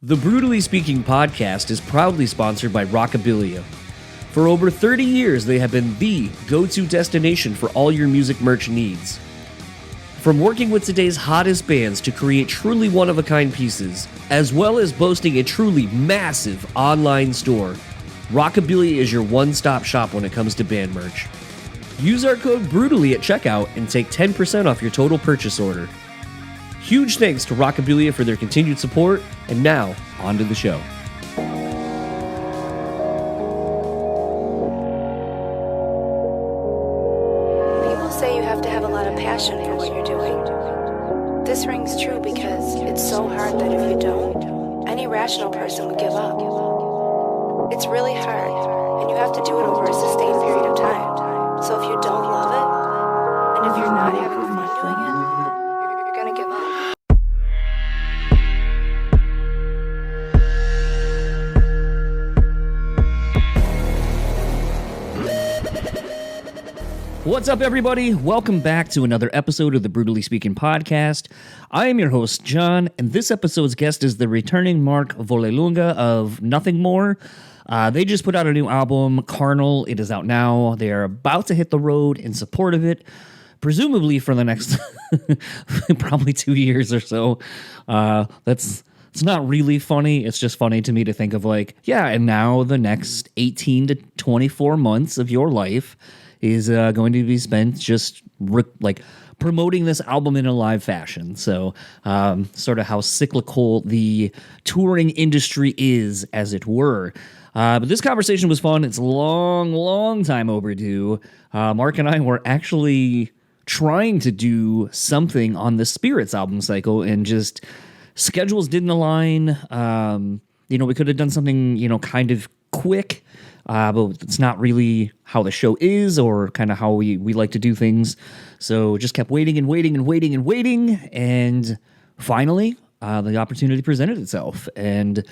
The BREWtally Speaking podcast is proudly sponsored by Rockabilia. For over 30 years, they have been the go-to destination for all your music merch needs. From working with today's hottest bands to create truly one-of-a-kind pieces, as well as boasting a truly massive online store, Rockabilia is your one-stop shop when it comes to band merch. Use our code BREWtally at checkout and take 10% off your total purchase order. Huge thanks to Rockabilia for their continued support, and now, on to the show. People say you have to have a lot of passion for what you're doing. This rings true because it's so hard that if you don't, any rational person would give up. It's really hard, and you have to do it over a sustained period of time. So if you don't love it, and if you're not having fun doing it, you're gonna give up. What's up, everybody? Welcome back to another episode of the BREWtally Speaking podcast. I am your host, John, and this episode's guest is the returning Mark Vollelunga of Nothing More. They just put out a new album, Carnal. It is out now. They are about to hit the road in support of it, presumably for the next probably 2 years or so. It's not really funny. It's just funny to me to think of and now the next 18 to 24 months of your life is going to be spent just promoting this album in a live fashion. So sort of how cyclical the touring industry is, as it were. But this conversation was fun. It's a long time overdue. Mark and I were actually trying to do something on the Spirits album cycle, and just schedules didn't align. We could have done something, kind of quick, but it's not really how the show is or kind of how we like to do things. So just kept waiting, and finally the opportunity presented itself, and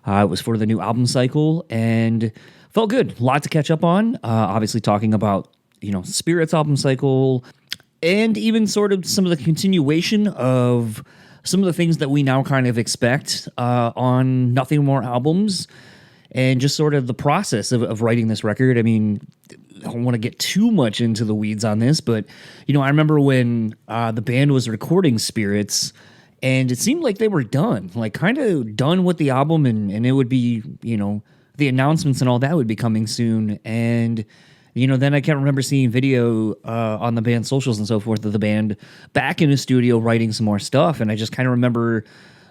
it was for the new album cycle, and felt good. A lot to catch up on, obviously talking about, Spirits album cycle, and even sort of some of the continuation of some of the things that we now kind of expect on Nothing More albums, and just sort of the process of writing this record. I mean, I don't want to get too much into the weeds on this, but, I remember when the band was recording Spirits, and it seemed like they were done, kind of done with the album, and it would be, the announcements and all that would be coming soon. And, then I can't remember seeing video on the band's socials and so forth of the band back in the studio writing some more stuff, and I just kind of remember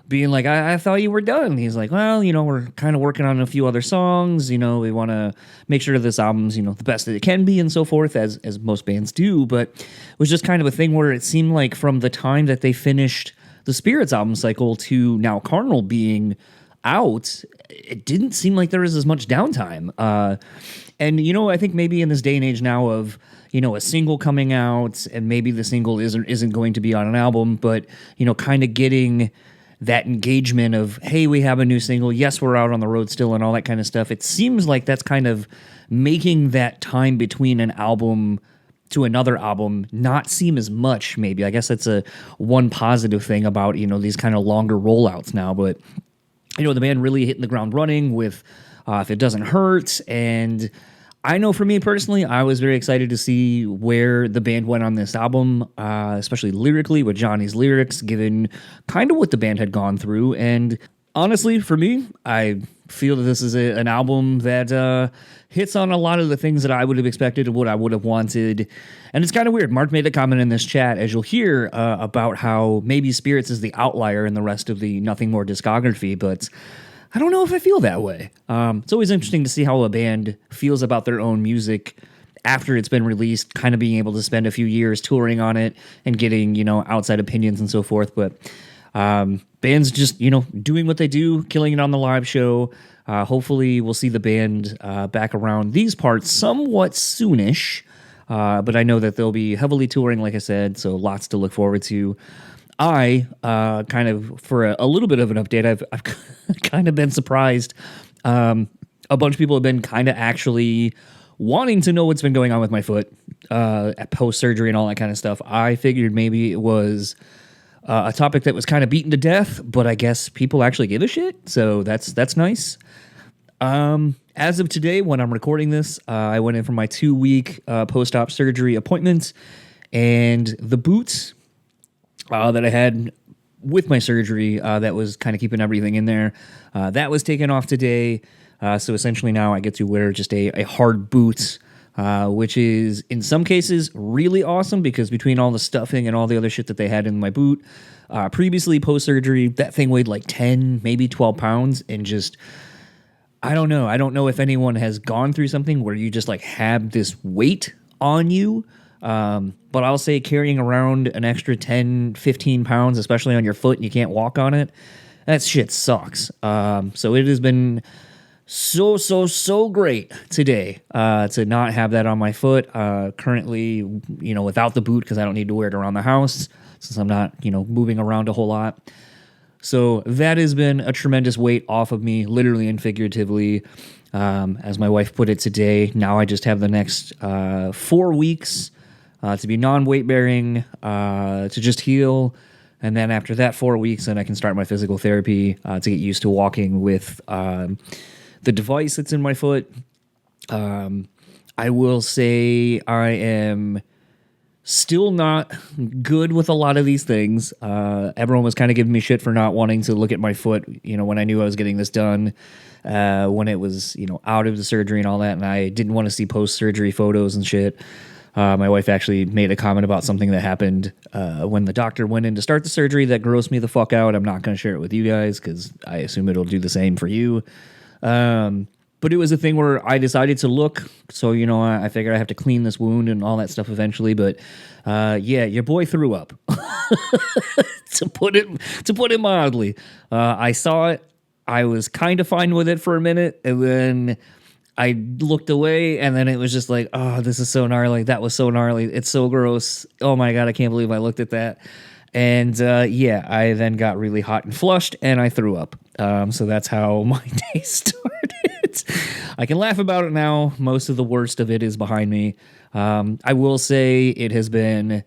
being like, I thought you were done. He's like, well, we're kind of working on a few other songs. We want to make sure this album's, the best that it can be and so forth, as most bands do. But it was just kind of a thing where it seemed like from the time that they finished the Spirits album cycle to now Carnal being out, it didn't seem like there was as much downtime. And, I think maybe in this day and age now of, a single coming out, and maybe the single isn't going to be on an album, but, kind of getting that engagement of, hey, we have a new single, yes, we're out on the road still, and all that kind of stuff. It seems like that's kind of making that time between an album to another album not seem as much, maybe. I guess that's one positive thing about, these kind of longer rollouts now. But, the band really hitting the ground running with If It Doesn't Hurt, and I know for me personally, I was very excited to see where the band went on this album, especially lyrically with Johnny's lyrics, given kind of what the band had gone through. And honestly, for me, I feel that this is an album that hits on a lot of the things that I would have expected and what I would have wanted. And it's kind of weird. Mark made a comment in this chat, as you'll hear, about how maybe Spirits is the outlier in the rest of the Nothing More discography, but I don't know if I feel that way. It's always interesting to see how a band feels about their own music after it's been released, kind of being able to spend a few years touring on it and getting, outside opinions and so forth. But bands just, doing what they do, killing it on the live show. Hopefully we'll see the band back around these parts somewhat soonish. But I know that they'll be heavily touring, like I said, so lots to look forward to. I, kind of, for a little bit of an update, I've kind of been surprised. A bunch of people have been kind of actually wanting to know what's been going on with my foot, post-surgery and all that kind of stuff. I figured maybe it was a topic that was kind of beaten to death, but I guess people actually give a shit. So that's nice. As of today, when I'm recording this, I went in for my 2-week post-op surgery appointment, and the boots that I had with my surgery that was kind of keeping everything in there, that was taken off today. So essentially now I get to wear just a hard boot, which is in some cases really awesome because between all the stuffing and all the other shit that they had in my boot, previously post-surgery, that thing weighed like 10, maybe 12 pounds, and just... I don't know. I don't know if anyone has gone through something where you just like have this weight on you. But I'll say carrying around an extra 10, 15 pounds, especially on your foot, and you can't walk on it, that shit sucks. So it has been so great today to not have that on my foot. Currently, without the boot because I don't need to wear it around the house since I'm not, moving around a whole lot. So that has been a tremendous weight off of me, literally and figuratively. As my wife put it today, now I just have the next 4 weeks to be non-weight bearing, to just heal. And then after that 4 weeks, then I can start my physical therapy to get used to walking with the device that's in my foot. I will say I am... still not good with a lot of these things. Everyone was kind of giving me shit for not wanting to look at my foot, when I knew I was getting this done, when it was, out of the surgery and all that, and I didn't want to see post-surgery photos and shit. My wife actually made a comment about something that happened when the doctor went in to start the surgery that grossed me the fuck out. I'm not going to share it with you guys because I assume it'll do the same for you. But it was a thing where I decided to look, so, I figured I have to clean this wound and all that stuff eventually, but, yeah, your boy threw up, to put it mildly. I saw it, I was kind of fine with it for a minute, and then I looked away, and then it was just like, oh, this is so gnarly, that was so gnarly, it's so gross, oh my god, I can't believe I looked at that. And, yeah, I then got really hot and flushed, and I threw up. So that's how my day started. I can laugh about it now. Most of the worst of it is behind me. I will say it has been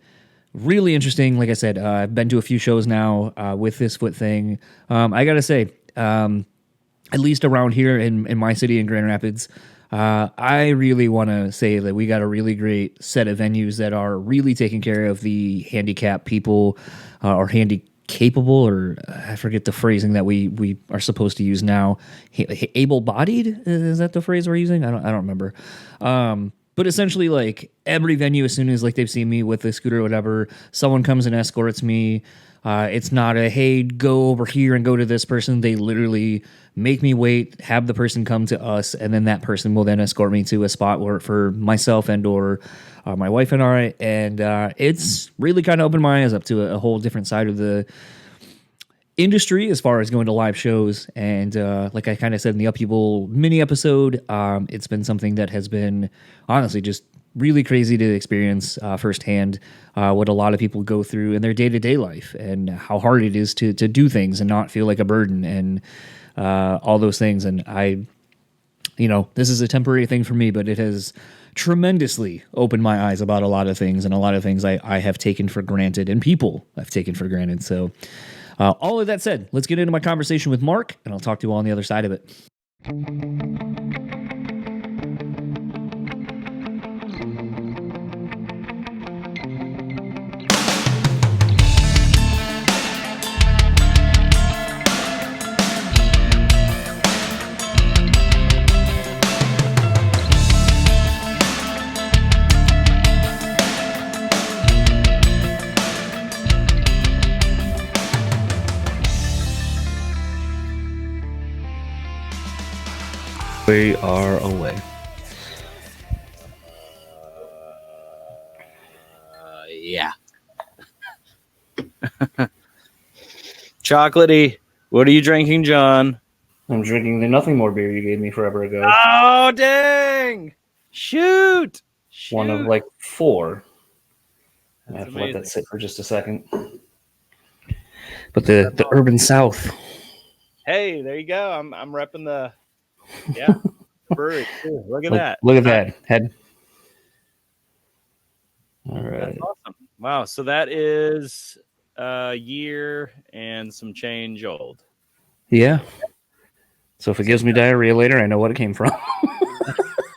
really interesting. Like I said, I've been to a few shows now with this foot thing. I got to say, at least around here in my city in Grand Rapids, I really want to say that we got a really great set of venues that are really taking care of the handicapped people or capable, or I forget the phrasing that we are supposed to use now. Able-bodied, is that the phrase we're using? I don't remember. But essentially, like every venue, as soon as like they've seen me with the scooter or whatever, someone comes and escorts me. It's not a, hey, go over here and go to this person. They literally make me wait, have the person come to us, and then that person will then escort me to a spot where for myself and or my wife and I. And it's really kind of opened my eyes up to a whole different side of the industry as far as going to live shows. And like I kind of said in the Upheaval mini episode, it's been something that has been honestly just really crazy to experience firsthand what a lot of people go through in their day-to-day life and how hard it is to do things and not feel like a burden and all those things. And this is a temporary thing for me, but it has tremendously opened my eyes about a lot of things, and a lot of things I have taken for granted and people I've taken for granted. So all of that said, let's get into my conversation with Mark, and I'll talk to you all on the other side of it. We are away. Yeah. Chocolatey. What are you drinking, John? I'm drinking the Nothing More beer you gave me forever ago. Oh, dang! Shoot! One of like 4. I have to amazing. let that sit for just a second. But the Urban South. Hey, there you go. I'm repping the brewery. Ooh, look at that. Look at that head. All right. That's awesome. Wow. So that is a year and some change old. Yeah. So if it gives me diarrhea later, I know what it came from.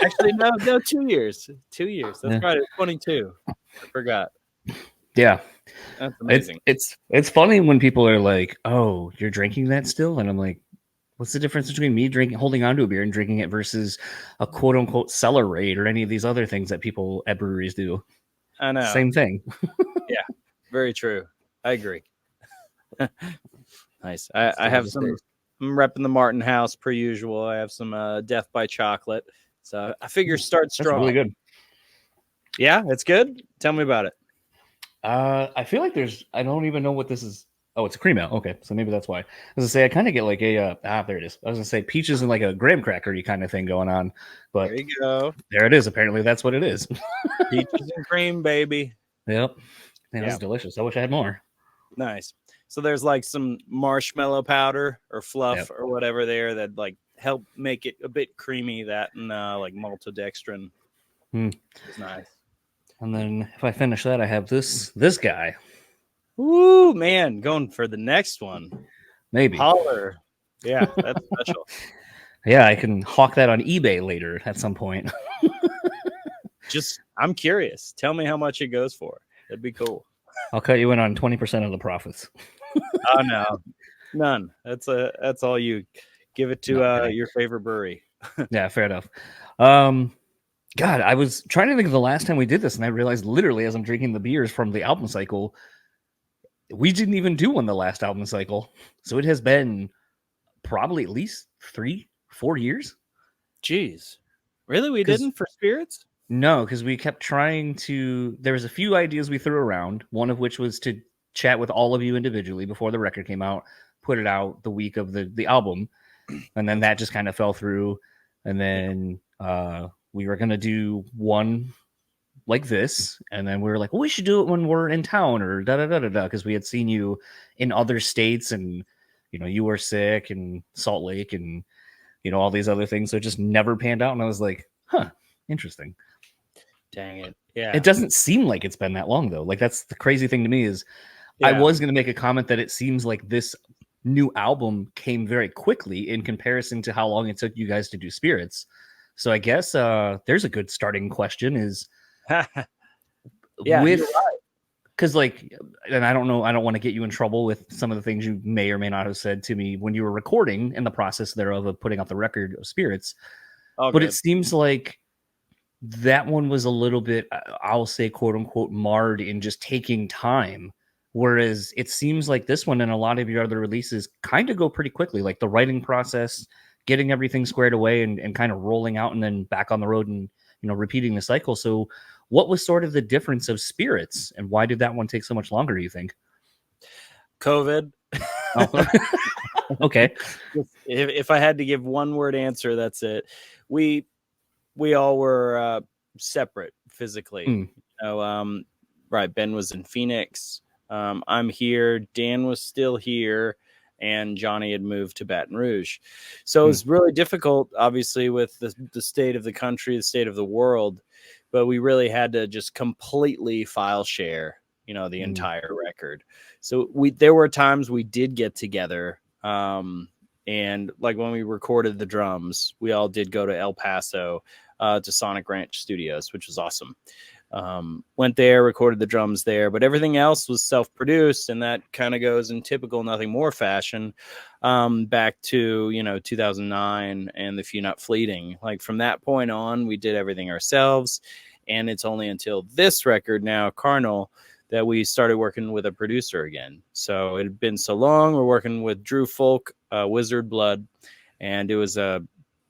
Actually, no, 2 years. 2 years. That's right. It's 22. I forgot. Yeah. That's amazing. It's funny when people are like, "Oh, you're drinking that still?" And I'm like, "What's the difference between me holding onto a beer and drinking it versus a quote unquote cellar raid or any of these other things that people at breweries do?" I know. Same thing. Yeah, very true. I agree. Nice. I have some. I'm repping the Martin House per usual. I have some Death by Chocolate. So I figure start strong. That's really good. Yeah, it's good. Tell me about it. I feel like I don't even know what this is. Oh, it's a cream ale. Okay, so maybe that's why. I was gonna say I kind of get like a there it is. I was gonna say peaches and like a graham crackery kind of thing going on, but there you go. There it is. Apparently, that's what it is. Peaches and cream, baby. Yep. Man, that's delicious. I wish I had more. Nice. So there's like some marshmallow powder or fluff or whatever there that like help make it a bit creamy. That and like maltodextrin. It's nice. And then if I finish that, I have this guy. Ooh, man, going for the next one. Maybe. Holler. Yeah, that's special. Yeah, I can hawk that on eBay later at some point. I'm curious. Tell me how much it goes for. That'd be cool. I'll cut you in on 20% of the profits. Oh no, none. That's all you. Give it to your favorite brewery. Yeah, fair enough. God, I was trying to think of the last time we did this, and I realized literally as I'm drinking the beers from the album cycle, we didn't even do one the last album cycle. So it has been probably at least 3-4 years. Jeez. Really? We didn't for Spirits? No, because we kept trying to. There was a few ideas we threw around, one of which was to chat with all of you individually before the record came out, put it out the week of the album, and then that just kind of fell through. And then we were going to do one like this, and then we were like, well, we should do it when we're in town or da-da-da-da-da, because we had seen you in other states, and, you know, you were sick in Salt Lake and, you know, all these other things. So it just never panned out. And I was like, huh, interesting. Dang it. Yeah. It doesn't seem like it's been that long, though. Like, that's the crazy thing to me is I was going to make a comment that it seems like this new album came very quickly in comparison to how long it took you guys to do Spirits. So I guess there's a good starting question is with, because like, and I don't know, I don't want to get you in trouble with some of the things you may or may not have said to me when you were recording in the process thereof of putting out the record of Spirits. But it seems like that one was a little bit, I'll say, quote unquote, marred in just taking time. Whereas it seems like this one and a lot of your other releases kind of go pretty quickly, like the writing process, getting everything squared away and kind of rolling out and then back on the road and, you know, repeating the cycle. So what was sort of the difference of Spirits and why did that one take so much longer, do you think? COVID. Oh. Okay. If I had to give one word answer, that's it. We all were separate physically. You know, right. Ben was in Phoenix. I'm here. Dan was still here. And Johnny had moved to Baton Rouge. So it was really difficult, obviously, with the state of the country, the state of the world. But we really had to just completely file share, you know, the entire record. So there were times we did get together. And like when we recorded the drums, we all did go to El Paso to Sonic Ranch Studios, which was awesome. Went there, recorded the drums there, but everything else was self-produced, and that kind of goes in typical Nothing More fashion back to, you know, 2009 and The Few Not Fleeting. Like from that point on, we did everything ourselves, and it's only until this record now, Carnal, that we started working with a producer again. So it had been so long. We're working with Drew Folk, Wizard Blood, and it was a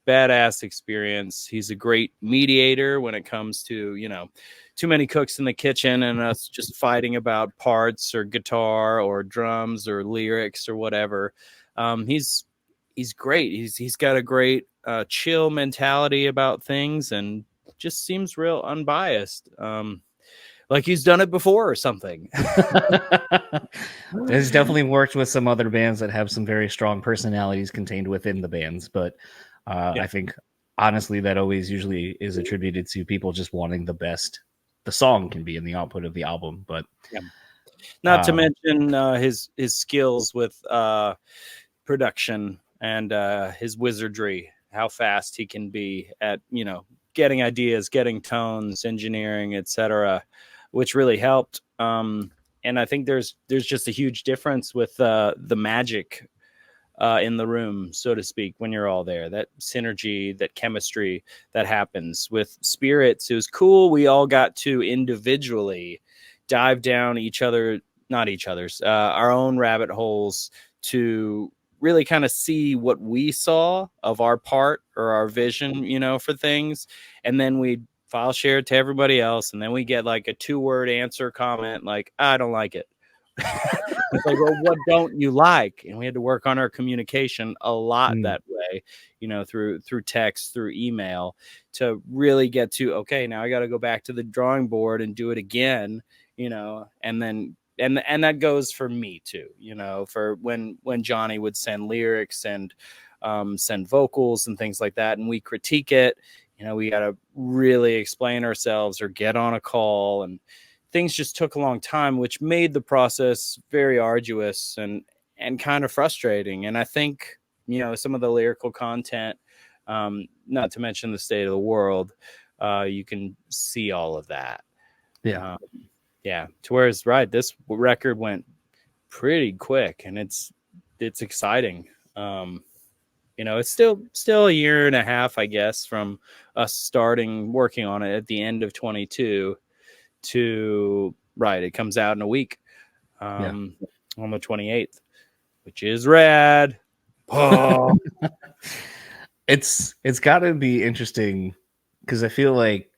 badass experience. He's a great mediator when it comes to, you know, too many cooks in the kitchen and us just fighting about parts or guitar or drums or lyrics or whatever. He's great. He's got a great chill mentality about things and just seems real unbiased. Like he's done it before or something. He's definitely worked with some other bands that have some very strong personalities contained within the bands, but I think honestly that always usually is attributed to people just wanting the best the song can be in the output of the album. But Not to mention his skills with production and his wizardry, how fast he can be at, getting ideas, getting tones, engineering, etc., which really helped. And I think there's just a huge difference with the magic in the room, so to speak, when you're all there. That synergy, that chemistry that happens with spirits. It was cool. We all got to individually dive down our own rabbit holes to really kind of see what we saw of our part or our vision, for things. And then we file share it to everybody else. And then we get like a 2-word answer comment, like, I don't like it. It's like, well, what don't you like? And we had to work on our communication a lot that way, through text, through email, to really get to, okay, now I got to go back to the drawing board and do it again, and then and that goes for me too, for when Johnny would send lyrics and send vocals and things like that, and we critique it, we got to really explain ourselves or get on a call, and things just took a long time, which made the process very arduous and kind of frustrating. And I think, some of the lyrical content, not to mention the state of the world, you can see all of that. Yeah. Yeah. To whereas, right, this record went pretty quick, and it's exciting. It's still a year and a half, I guess, from us starting working on it at the end of 22 to, right, it comes out in a week, on the 28th, which is rad. Oh. It's got to be interesting, because I feel like,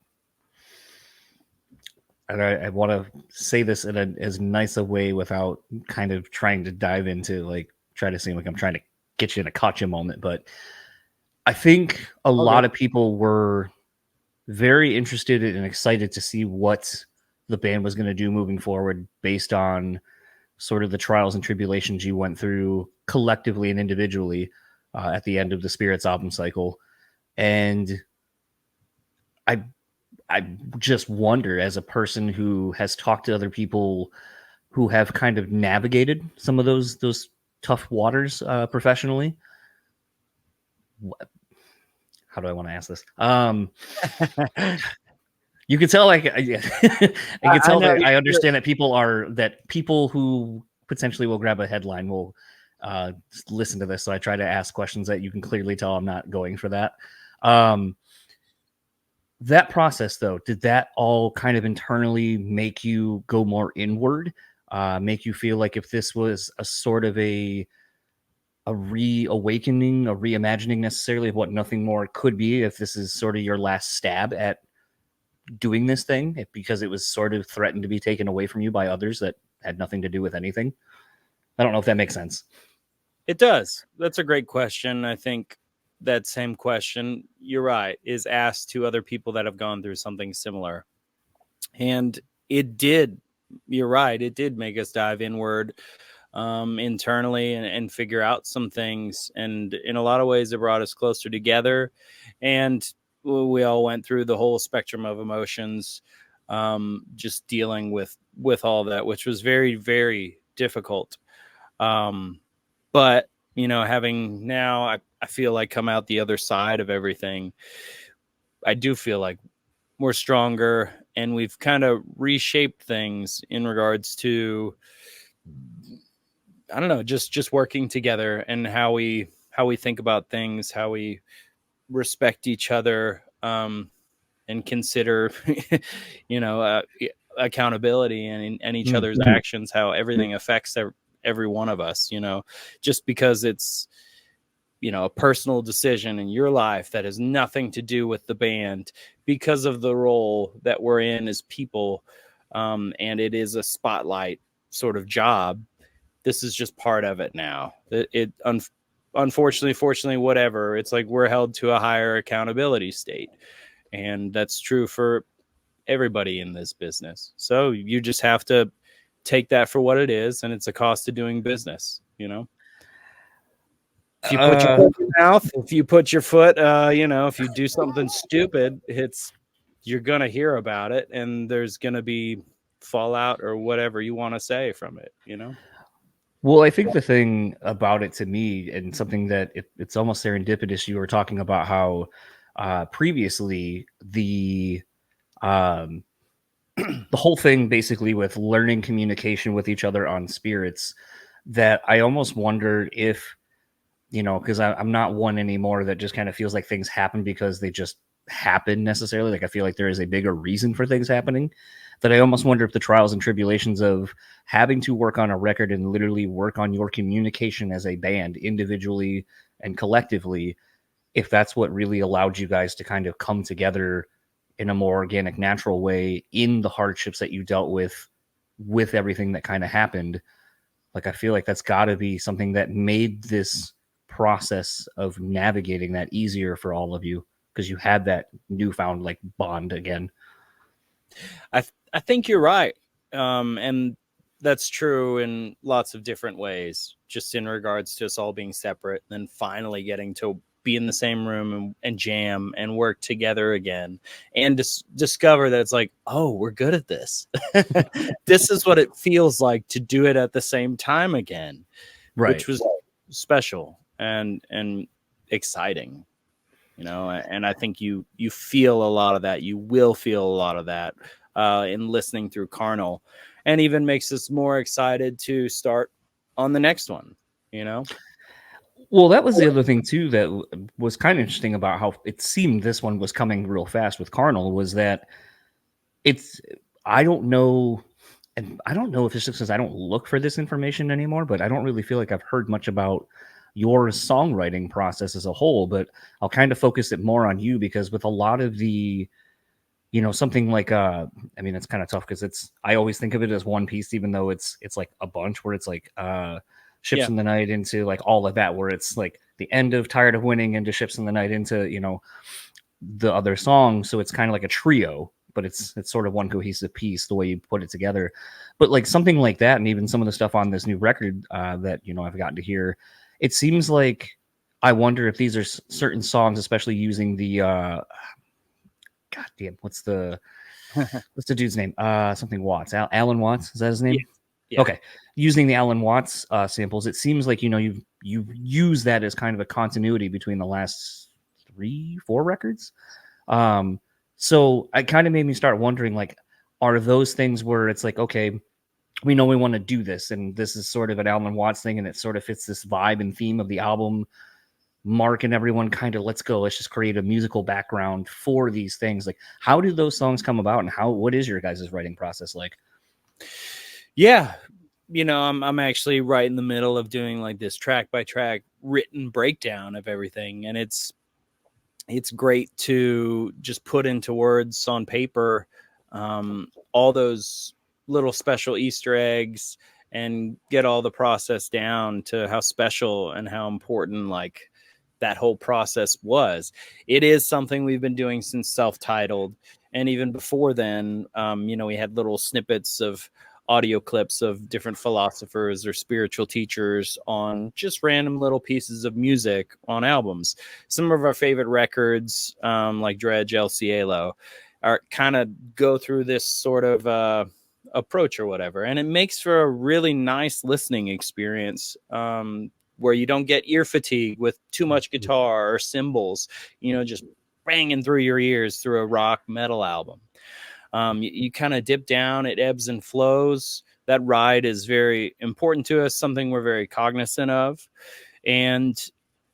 and I want to say this in as nice a way without kind of trying to dive into, like, try to seem like I'm trying to get you in a gotcha moment, but I think a lot of people were very interested and excited to see what the band was going to do moving forward, based on sort of the trials and tribulations you went through collectively and individually at the end of the Spirits album cycle. And I just wonder, as a person who has talked to other people who have kind of navigated some of those tough waters professionally. How do I want to ask this? You can tell, like, I can tell that I understand that people who potentially will grab a headline will listen to this. So I try to ask questions that you can clearly tell I'm not going for that. That process, though, did that all kind of internally make you go more inward? Make you feel like if this was a sort of a reawakening, a reimagining necessarily of what Nothing More could be, if this is sort of your last stab at doing this thing, because it was sort of threatened to be taken away from you by others that had nothing to do with anything? I don't know if that makes sense. It does. That's a great question. I think that same question, you're right, is asked to other people that have gone through something similar. And it did, you're right, it did make us dive inward internally and figure out some things. And in a lot of ways, it brought us closer together. And we all went through the whole spectrum of emotions, just dealing with all that, which was very, very difficult. But, having now, I feel like come out the other side of everything, I do feel like we're stronger, and we've kind of reshaped things in regards to, I don't know, just working together, and how we think about things, how we respect each other, and consider, accountability and each other's actions, how everything affects every one of us, just because it's, a personal decision in your life that has nothing to do with the band, because of the role that we're in as people. And it is a spotlight sort of job. This is just part of it now. Unfortunately, fortunately, whatever, it's like we're held to a higher accountability state. And that's true for everybody in this business. So you just have to take that for what it is, and it's a cost of doing business, If you put your foot in your mouth, if you put your foot, if you do something stupid, you're going to hear about it, and there's going to be fallout or whatever you want to say from it, Well, I think the thing about it to me, and something that it's almost serendipitous, you were talking about how previously um, the whole thing basically with learning communication with each other on spirits, that I almost wonder if, because I'm not one anymore that just kind of feels like things happen because they just happen necessarily. Like I feel like there is a bigger reason for things happening, that I almost wonder if the trials and tribulations of having to work on a record and literally work on your communication as a band individually and collectively, if that's what really allowed you guys to kind of come together in a more organic, natural way in the hardships that you dealt with everything that kind of happened. Like, I feel like that's got to be something that made this process of navigating that easier for all of you, because you had that newfound like bond again. I think you're right. And that's true in lots of different ways, just in regards to us all being separate, and then finally getting to be in the same room and jam and work together again, and discover that it's like, oh, we're good at this. This is what it feels like to do it at the same time again, Right. which was special and exciting. And I think you feel a lot of that. You will feel a lot of that in listening through Carnal, and even makes us more excited to start on the next one. Well, that was the other thing too that was kind of interesting about how it seemed this one was coming real fast with Carnal, was that I don't know, and I don't know if it's just because I don't look for this information anymore, but I don't really feel like I've heard much about your songwriting process as a whole. But I'll kind of focus it more on you, because with a lot of the, something like I mean, it's kind of tough because I always think of it as one piece, even though it's like a bunch, where it's like Ships in the Night into like all of that, where it's like the end of Tired of Winning into Ships in the Night into the other songs. So it's kind of like a trio, but it's sort of one cohesive piece the way you put it together. But like something like that, and even some of the stuff on this new record that I've gotten to hear, it seems like, I wonder if these are certain songs, especially using the God damn, what's the dude's name? Something Watts. Alan Watts, is that his name? Yeah. Okay. Using the Alan Watts samples, it seems like you've used that as kind of a continuity between the last 3-4 records. So it kind of made me start wondering, like, are those things where it's like, okay, we know we want to do this, and this is sort of an Alan Watts thing, and it sort of fits this vibe and theme of the album. Mark and everyone kind of, let's just create a musical background for these things. Like, how do those songs come about, and what is your guys' writing process like? Yeah. I'm actually right in the middle of doing like this track by track written breakdown of everything. And it's great to just put into words on paper all those little special Easter eggs, and get all the process down to how special and how important like that whole process was. It is something we've been doing since self-titled. And even before then, we had little snippets of audio clips of different philosophers or spiritual teachers on just random little pieces of music on albums. Some of our favorite records, like Dredge, El Cielo, are kind of go through this sort of approach or whatever. And it makes for a really nice listening experience, where you don't get ear fatigue with too much guitar or cymbals, just banging through your ears through a rock metal album. You kind of dip down, it ebbs and flows. That ride is very important to us, something we're very cognizant of. And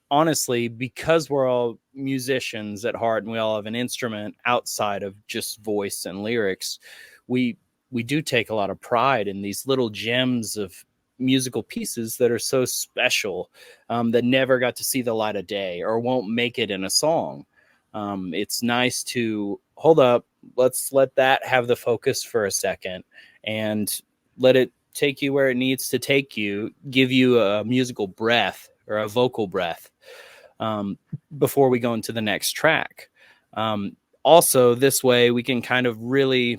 honestly, because we're all musicians at heart and we all have an instrument outside of just voice and lyrics, we do take a lot of pride in these little gems of musical pieces that are so special, that never got to see the light of day or won't make it in a song. It's nice to hold up. Let's let that have the focus for a second and let it take you where it needs to take you, give you a musical breath or a vocal breath, before we go into the next track. Also, this way we can kind of really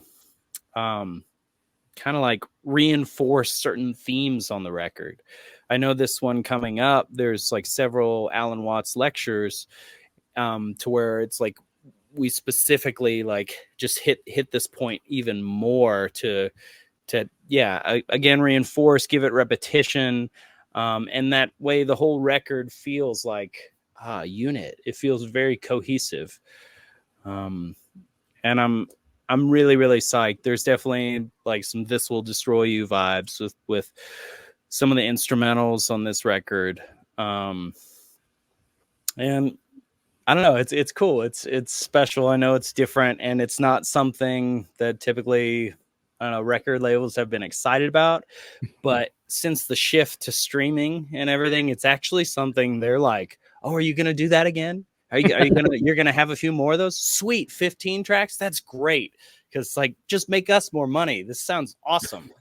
like reinforce certain themes on the record. I know this one coming up, there's like several Alan Watts lectures, to where it's like we specifically like just hit this point even more to again reinforce, give it repetition, and that way the whole record feels like a unit. It feels very cohesive, and I'm really, really psyched. There's definitely like some "This Will Destroy You" vibes with some of the instrumentals on this record, and I don't know. It's cool. It's special. I know it's different, and it's not something that typically, I don't know, record labels have been excited about. But since the shift to streaming and everything, it's actually something they're like, "Oh, are you going to do that again? Are you going to you're going to have a few more of those? Sweet, 15 tracks. That's great. Because like, just make us more money. This sounds awesome."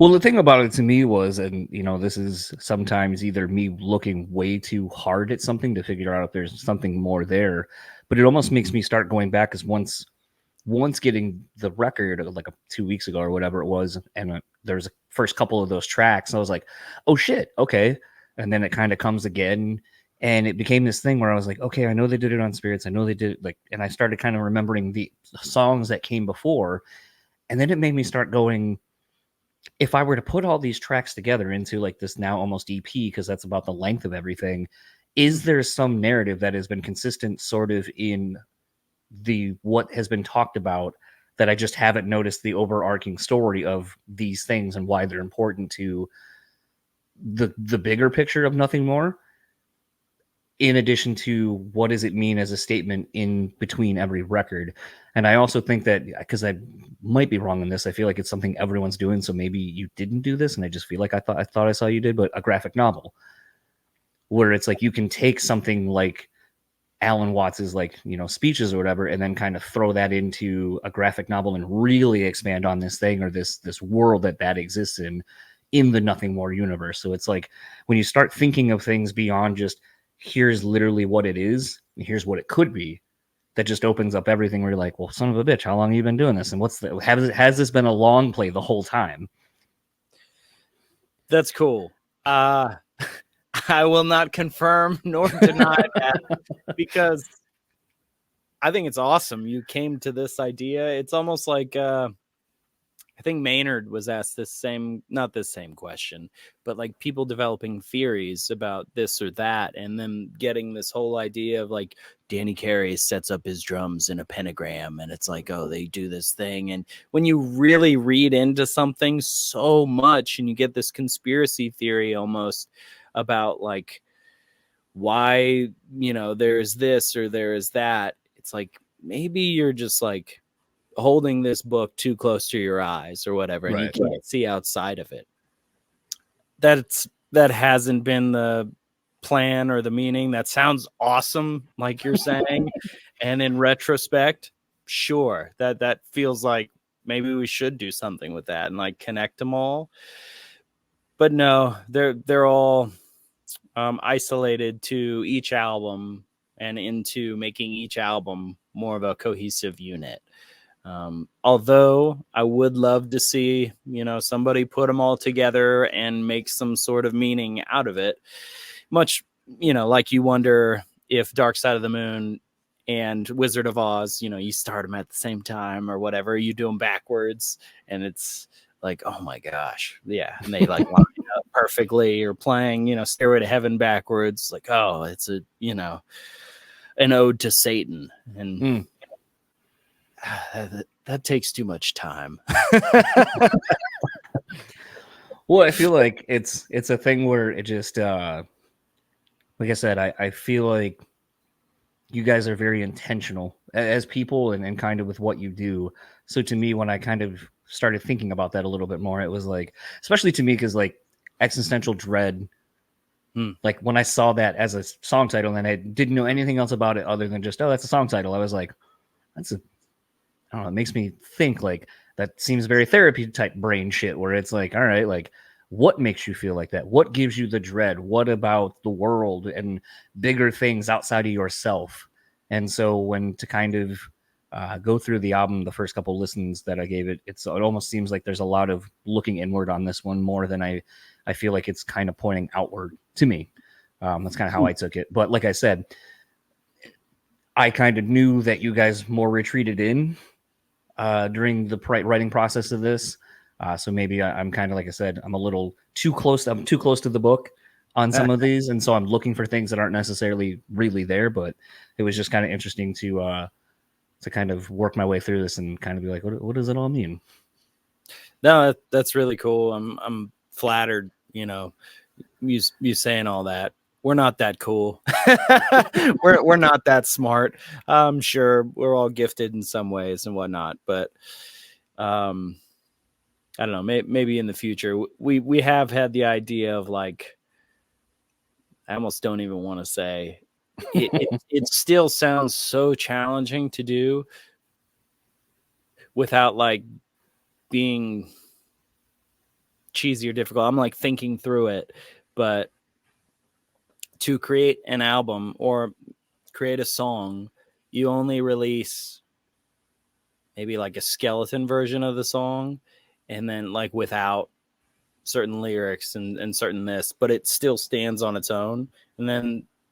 Well, the thing about it to me was, and you know, this is sometimes either me looking way too hard at something to figure out if there's something more there, but it almost makes me start going back, because once getting the record like 2 weeks ago or whatever it was, and there's a first couple of those tracks, I was like, oh shit, okay. And then it kind of comes again, and it became this thing where I was like, okay, I know they did it on Spirits, I know they did it, like, and I started kind of remembering the songs that came before, and then it made me start going, if I were to put all these tracks together into like this now almost EP, because that's about the length of everything, is there some narrative that has been consistent sort of in the what has been talked about, that I just haven't noticed the overarching story of these things and why they're important to the bigger picture of Nothing More, in addition to what does it mean as a statement in between every record. And I also think that, because I might be wrong on this, I feel like it's something everyone's doing, so maybe you didn't do this, and I just feel like I thought I saw you did, but a graphic novel, where it's like you can take something like Alan Watts's, like, you know, speeches or whatever, and then kind of throw that into a graphic novel and really expand on this thing, or this world that exists in the Nothing More universe. So it's like, when you start thinking of things beyond just here's literally what it is, and here's what it could be, that just opens up everything, where you're like, well, son of a bitch, how long have you been doing this? And has this been a long play the whole time? That's cool. I will not confirm nor deny that, because I think it's awesome you came to this idea. It's almost like I think Maynard was asked not this same question, but like people developing theories about this or that, and then getting this whole idea of like Danny Carey sets up his drums in a pentagram, and it's like, oh, they do this thing. And when you really read into something so much, and you get this conspiracy theory almost about like why, you know, there's this or there is that, it's like maybe you're just like holding this book too close to your eyes or whatever, and right, you can't see outside of it. That hasn't been the plan or the meaning. That sounds awesome, like you're saying. And in retrospect, sure, that feels like maybe we should do something with that and like connect them all. But no, they're all isolated to each album and into making each album more of a cohesive unit. Although I would love to see, you know, somebody put them all together and make some sort of meaning out of it. Much, you know, like you wonder if Dark Side of the Moon and Wizard of Oz, you know, you start them at the same time or whatever, you do them backwards, and it's like, oh my gosh, yeah, and they like line up perfectly. Or playing, you know, Stairway to Heaven backwards, like, oh, it's a, you know, an ode to Satan, and that takes too much time. Well, I feel like it's a thing where it just like I said, I feel like you guys are very intentional as people, and kind of with what you do. So to me, when I kind of started thinking about that a little bit more, it was like, especially to me, because like Existential Dread, like when I saw that as a song title and I didn't know anything else about it other than just, oh, that's a song title, I was like, I don't know, it makes me think, like, that seems very therapy type brain shit, where it's like, all right, like, what makes you feel like that? What gives you the dread? What about the world and bigger things outside of yourself? And so when to kind of go through the album, the first couple listens that I gave it, it almost seems like there's a lot of looking inward on this one, more than I feel like it's kind of pointing outward to me. That's kind of how I took it. But like I said, I kind of knew that you guys more retreated in during the writing process of this. So maybe I'm kind of, like I said, I'm a little too close. I'm too close to the book on some of these, and so I'm looking for things that aren't necessarily really there. But it was just kind of interesting to kind of work my way through this and kind of be like, what does it all mean? No, that's really cool. I'm flattered, you know, you saying all that. We're not that cool. we're not that smart. I'm sure we're all gifted in some ways and whatnot, but I don't know. Maybe in the future, we have had the idea of, like, I almost don't even want to say it still sounds so challenging to do without, like, being cheesy or difficult. I'm, like, thinking through it, but to create an album or create a song, you only release maybe like a skeleton version of the song, and then, like, without certain lyrics and certain this, but it still stands on its own. And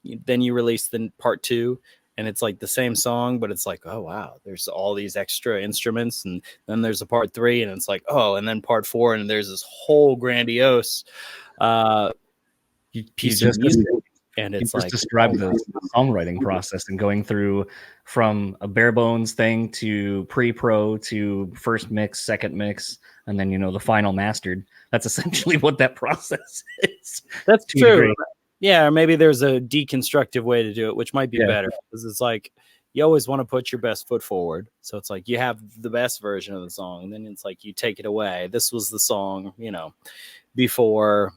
then you release the part 2, and it's like the same song, but it's like, oh wow, there's all these extra instruments. And then there's a part 3, and it's like, oh, and then part 4, and there's this whole grandiose piece of music. And it's like, describe the songwriting process and going through from a bare bones thing to pre-pro to first mix, second mix, and then, the final mastered. That's essentially what that process is. That's true. Yeah, or maybe there's a deconstructive way to do it, which might be better, because it's like you always want to put your best foot forward. So it's like you have the best version of the song, and then it's like you take it away. This was the song, before.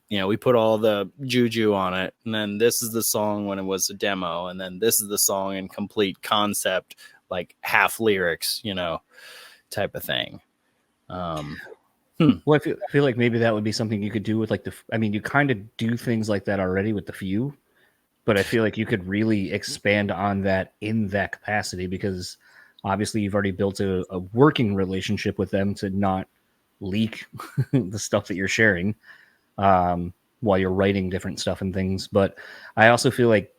We put all the juju on it, and then this is the song when it was a demo, and then this is the song in complete concept, like half lyrics, type of thing. Well, I feel like maybe that would be something you could do with, like, you kind of do things like that already with the few, but I feel like you could really expand on that in that capacity, because obviously you've already built a working relationship with them to not leak the stuff that you're sharing while you're writing different stuff and things. But I also feel like,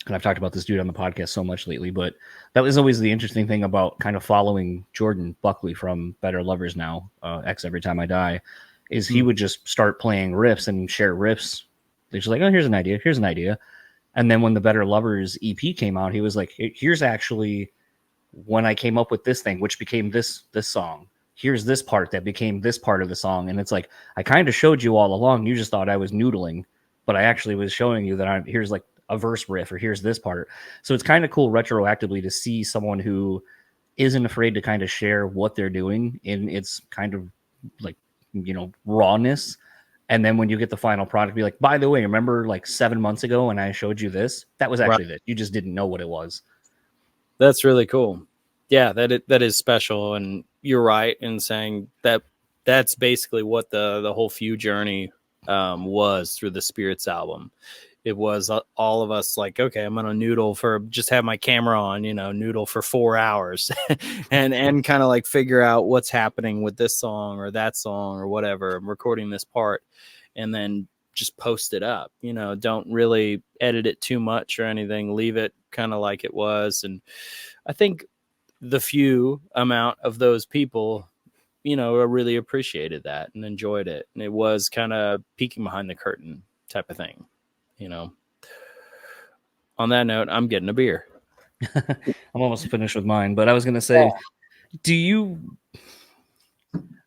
and I've talked about this dude on the podcast so much lately, but that was always the interesting thing about kind of following Jordan Buckley from Better Lovers Now, X Every Time I Die, is he would just start playing riffs and share riffs. They're just like, oh, here's an idea. And then when the Better Lovers EP came out, he was like, here's actually when I came up with this thing, which became this song. Here's this part that became this part of the song. And it's like, I kind of showed you all along. You just thought I was noodling, but I actually was showing you that here's like a verse riff, or here's this part. So it's kind of cool retroactively to see someone who isn't afraid to kind of share what they're doing in its kind of like, rawness. And then when you get the final product, be like, by the way, remember like 7 months ago when I showed you this? That was actually this. You just didn't know what it was. That's really cool. Yeah, that is special. And you're right in saying that that's basically what the whole Few journey was through the Spirits album. It was all of us like, okay, I'm gonna just have my camera on, noodle for 4 hours and kind of like figure out what's happening with this song or that song or whatever. I'm recording this part, and then just post it up. Don't really edit it too much or anything. Leave it kind of like it was. And I think the few amount of those people, really appreciated that and enjoyed it. And it was kind of peeking behind the curtain type of thing. On that note, I'm getting a beer. I'm almost finished with mine, but I was going to say,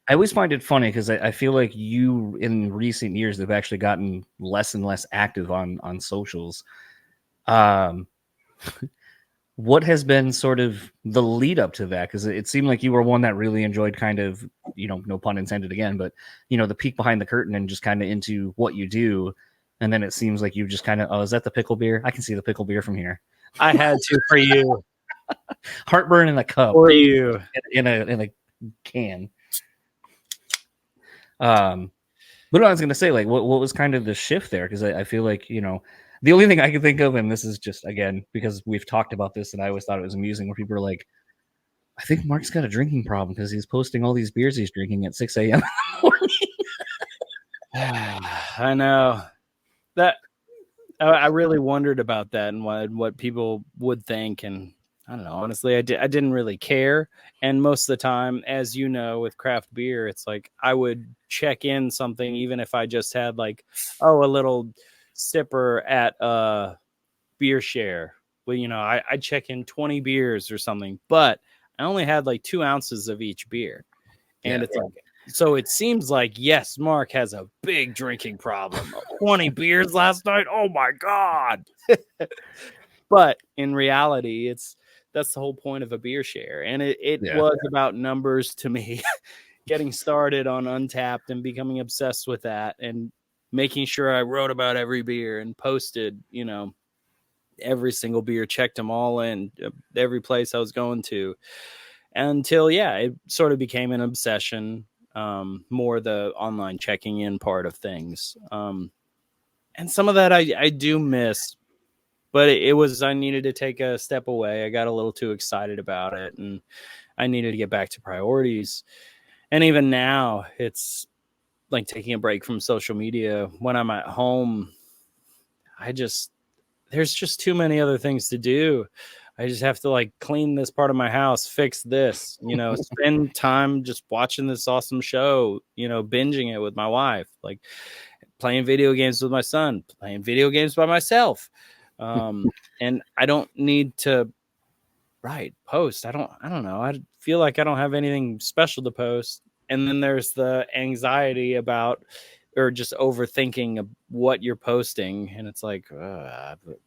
I always find it funny because I feel like you in recent years have actually gotten less and less active on socials. What has been sort of the lead up to that? Because it seemed like you were one that really enjoyed kind of, no pun intended again, but, the peek behind the curtain and just kind of into what you do. And then it seems like you just kind of, is that the pickle beer? I can see the pickle beer from here. I had to for you. Heartburn in a cup. For you. In a can. But I was going to say, like, what was kind of the shift there? Because I feel like, the only thing I can think of, and this is just, again, because we've talked about this and I always thought it was amusing, where people are like, I think Mark's got a drinking problem because he's posting all these beers he's drinking at 6 a.m. in the morning. I know. That I really wondered about that and what people would think, and I don't know. Honestly, I didn't really care. And most of the time, as you know, with craft beer, it's like I would check in something even if I just had like, oh, a little sipper at beer share. Well, I check in 20 beers or something, but I only had like 2 ounces of each beer. And it's like, so it seems like, yes, Mark has a big drinking problem. 20 beers last night. Oh my God. But in reality, that's the whole point of a beer share. And it was about numbers to me, getting started on Untapped and becoming obsessed with that and making sure I wrote about every beer and posted, every single beer, checked them all in every place I was going to, until it sort of became an obsession, more the online checking in part of things, and some of that I do miss, but it was, I needed to take a step away. I got a little too excited about it, and I needed to get back to priorities. And even now, it's like taking a break from social media. When I'm at home, there's just too many other things to do. I just have to like clean this part of my house, fix this, spend time just watching this awesome show, binging it with my wife, like playing video games with my son, playing video games by myself. And I don't need to post. I don't know. I feel like I don't have anything special to post. And then there's the anxiety about, or just overthinking of what you're posting. And it's like,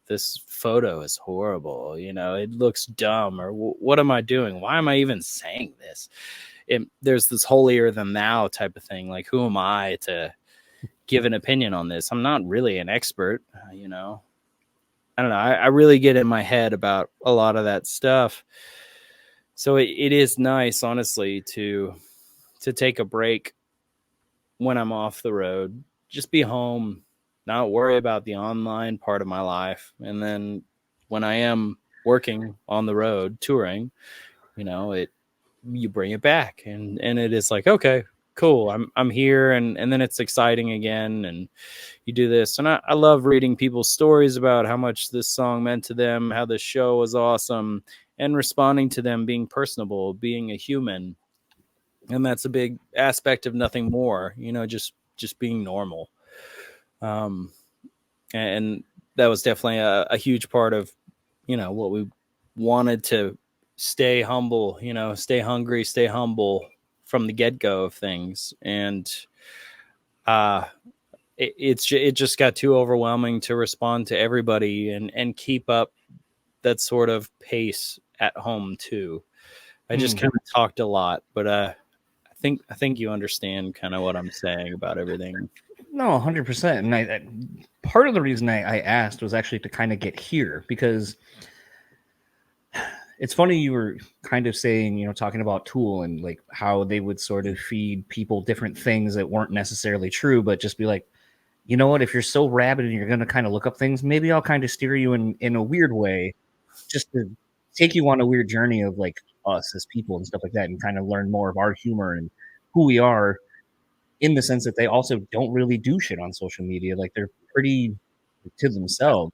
this photo is horrible. It looks dumb, or what am I doing? Why am I even saying this? There's this holier than thou type of thing. Like, who am I to give an opinion on this? I'm not really an expert, I don't know. I really get in my head about a lot of that stuff. So it is nice, honestly, to take a break when I'm off the road, just be home, not worry about the online part of my life. And then when I am working on the road, touring, you bring it back, and it is like, okay, cool. I'm here. And then it's exciting again. And you do this. And I love reading people's stories about how much this song meant to them, how the show was awesome, and responding to them, being personable, being a human. And that's a big aspect of Nothing More, just being normal. And that was definitely a huge part of, what we wanted to stay humble, stay hungry, stay humble from the get-go of things. And it just got too overwhelming to respond to everybody and keep up that sort of pace at home too. I just kind of talked a lot, but I think you understand kind of what I'm saying about everything. No, 100%. And I part of the reason I asked was actually to kind of get here, because it's funny you were kind of saying, talking about Tool and like how they would sort of feed people different things that weren't necessarily true, but just be like, you know what, if you're so rabid and you're going to kind of look up things, maybe I'll kind of steer you in a weird way, just to take you on a weird journey of like us as people and stuff like that, and kind of learn more of our humor and who we are, in the sense that they also don't really do shit on social media. Like, they're pretty to themselves.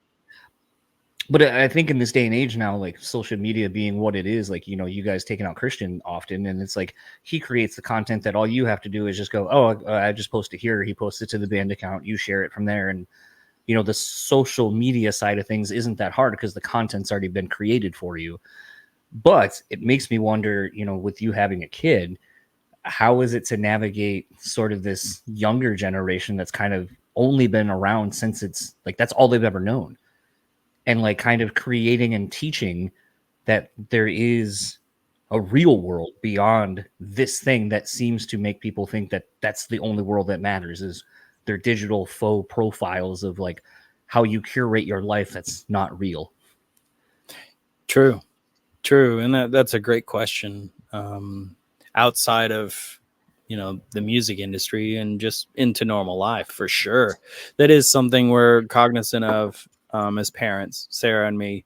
But I think in this day and age now, like social media being what it is, like, you guys taking out Christian often, and it's like he creates the content that all you have to do is just go, oh, I just post it here. He posts it to the band account. You share it from there. And, the social media side of things isn't that hard because the content's already been created for you. But it makes me wonder, with you having a kid, how is it to navigate sort of this younger generation that's kind of only been around since it's like, that's all they've ever known. And like kind of creating and teaching that there is a real world beyond this thing that seems to make people think that that's the only world that matters, is their digital faux profiles of like how you curate your life that's not real. True. And that's a great question. Outside of, the music industry and just into normal life, for sure. That is something we're cognizant of, as parents, Sarah and me,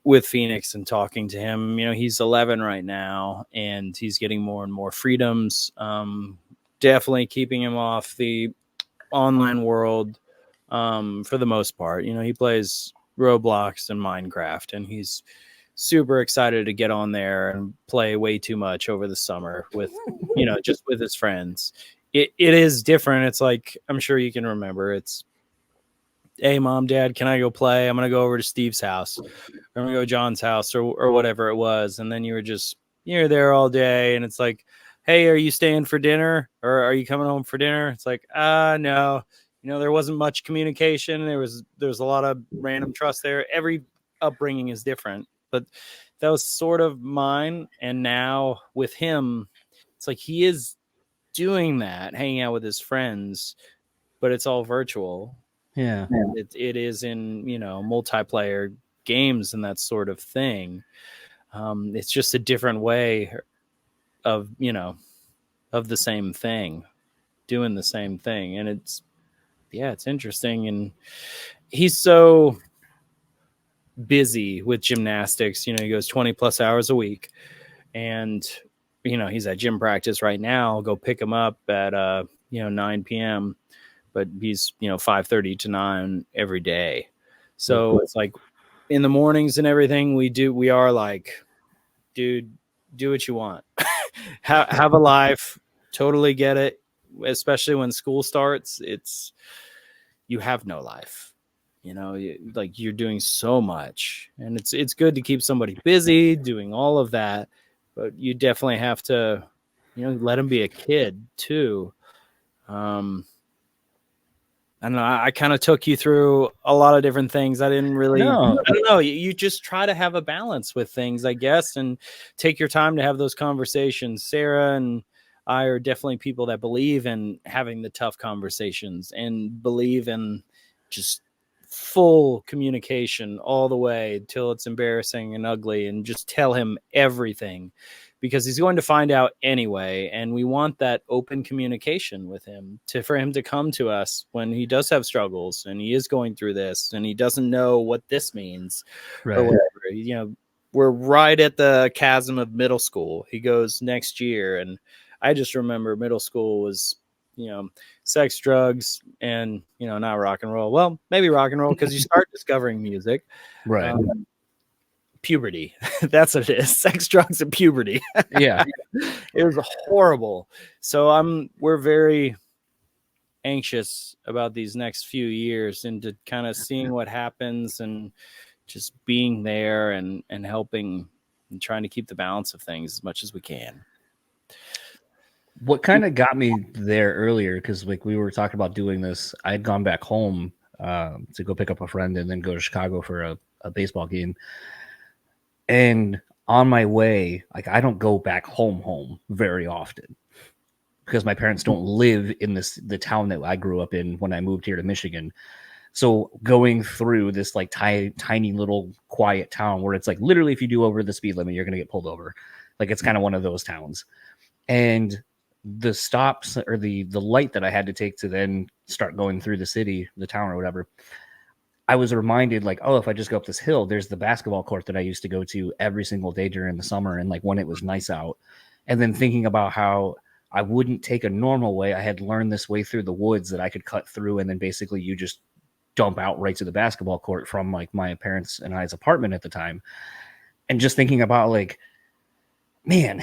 with Phoenix, and talking to him. He's 11 right now, and he's getting more and more freedoms. Definitely keeping him off the online world, for the most part. He plays Roblox and Minecraft, and he's super excited to get on there and play way too much over the summer with, just with his friends. It is different. It's like, I'm sure you can remember, it's, hey, mom, dad, can I go play? I'm going to go over to Steve's house. I'm going to go to John's house or whatever it was. And then you're there all day. And it's like, hey, are you staying for dinner or are you coming home for dinner? It's like, no, there wasn't much communication. There was a lot of random trust there. Every upbringing is different, but that was sort of mine. And now with him, it's like he is doing that, hanging out with his friends, but it's all virtual. Yeah. It is in, multiplayer games and that sort of thing. It's just a different way of, of the same thing, doing the same thing. And it's interesting. And he's so busy with gymnastics. He goes 20 plus hours a week, and, he's at gym practice right now. I'll go pick him up at, 9 PM. But he's 5:30 to 9 every day. So it's like in the mornings and everything we are like, dude, do what you want. have a life. Totally get it. Especially when school starts, you have no life. You're doing so much, and it's good to keep somebody busy doing all of that, but you definitely have to, let them be a kid too. I don't know. I kind of took you through a lot of different things. I didn't really, I don't know. You just try to have a balance with things, I guess, and take your time to have those conversations. Sarah and I are definitely people that believe in having the tough conversations and believe in just full communication all the way till it's embarrassing and ugly, and just tell him everything, because he's going to find out anyway. And we want that open communication with him for him to come to us when he does have struggles and he is going through this and he doesn't know what this means, right, or whatever. We're right at the chasm of middle school. He goes next year. And I just remember middle school was, sex, drugs, and, not rock and roll. Well, maybe rock and roll, because you start discovering music. Right. Puberty. That's what it is. Sex, drugs, and puberty. Yeah. It was horrible. So we're very anxious about these next few years, and to kind of seeing what happens and just being there and helping and trying to keep the balance of things as much as we can. What kind of got me there earlier, because like we were talking about doing this, I had gone back home to go pick up a friend and then go to Chicago for a baseball game. And on my way, like, I don't go back home very often because my parents don't live in the town that I grew up in when I moved here to Michigan. So going through this like tiny little quiet town where it's like literally if you do over the speed limit, you're going to get pulled over. Like, it's kind of one of those towns. And the stops or the light that I had to take to then start going through the city, the town or whatever, I was reminded, like, oh, if I just go up this hill, there's the basketball court that I used to go to every single day during the summer and like when it was nice out. And then thinking about how I wouldn't take a normal way. I had learned this way through the woods that I could cut through, and then basically you just dump out right to the basketball court from like my parents and I's apartment at the time. And just thinking about like, man,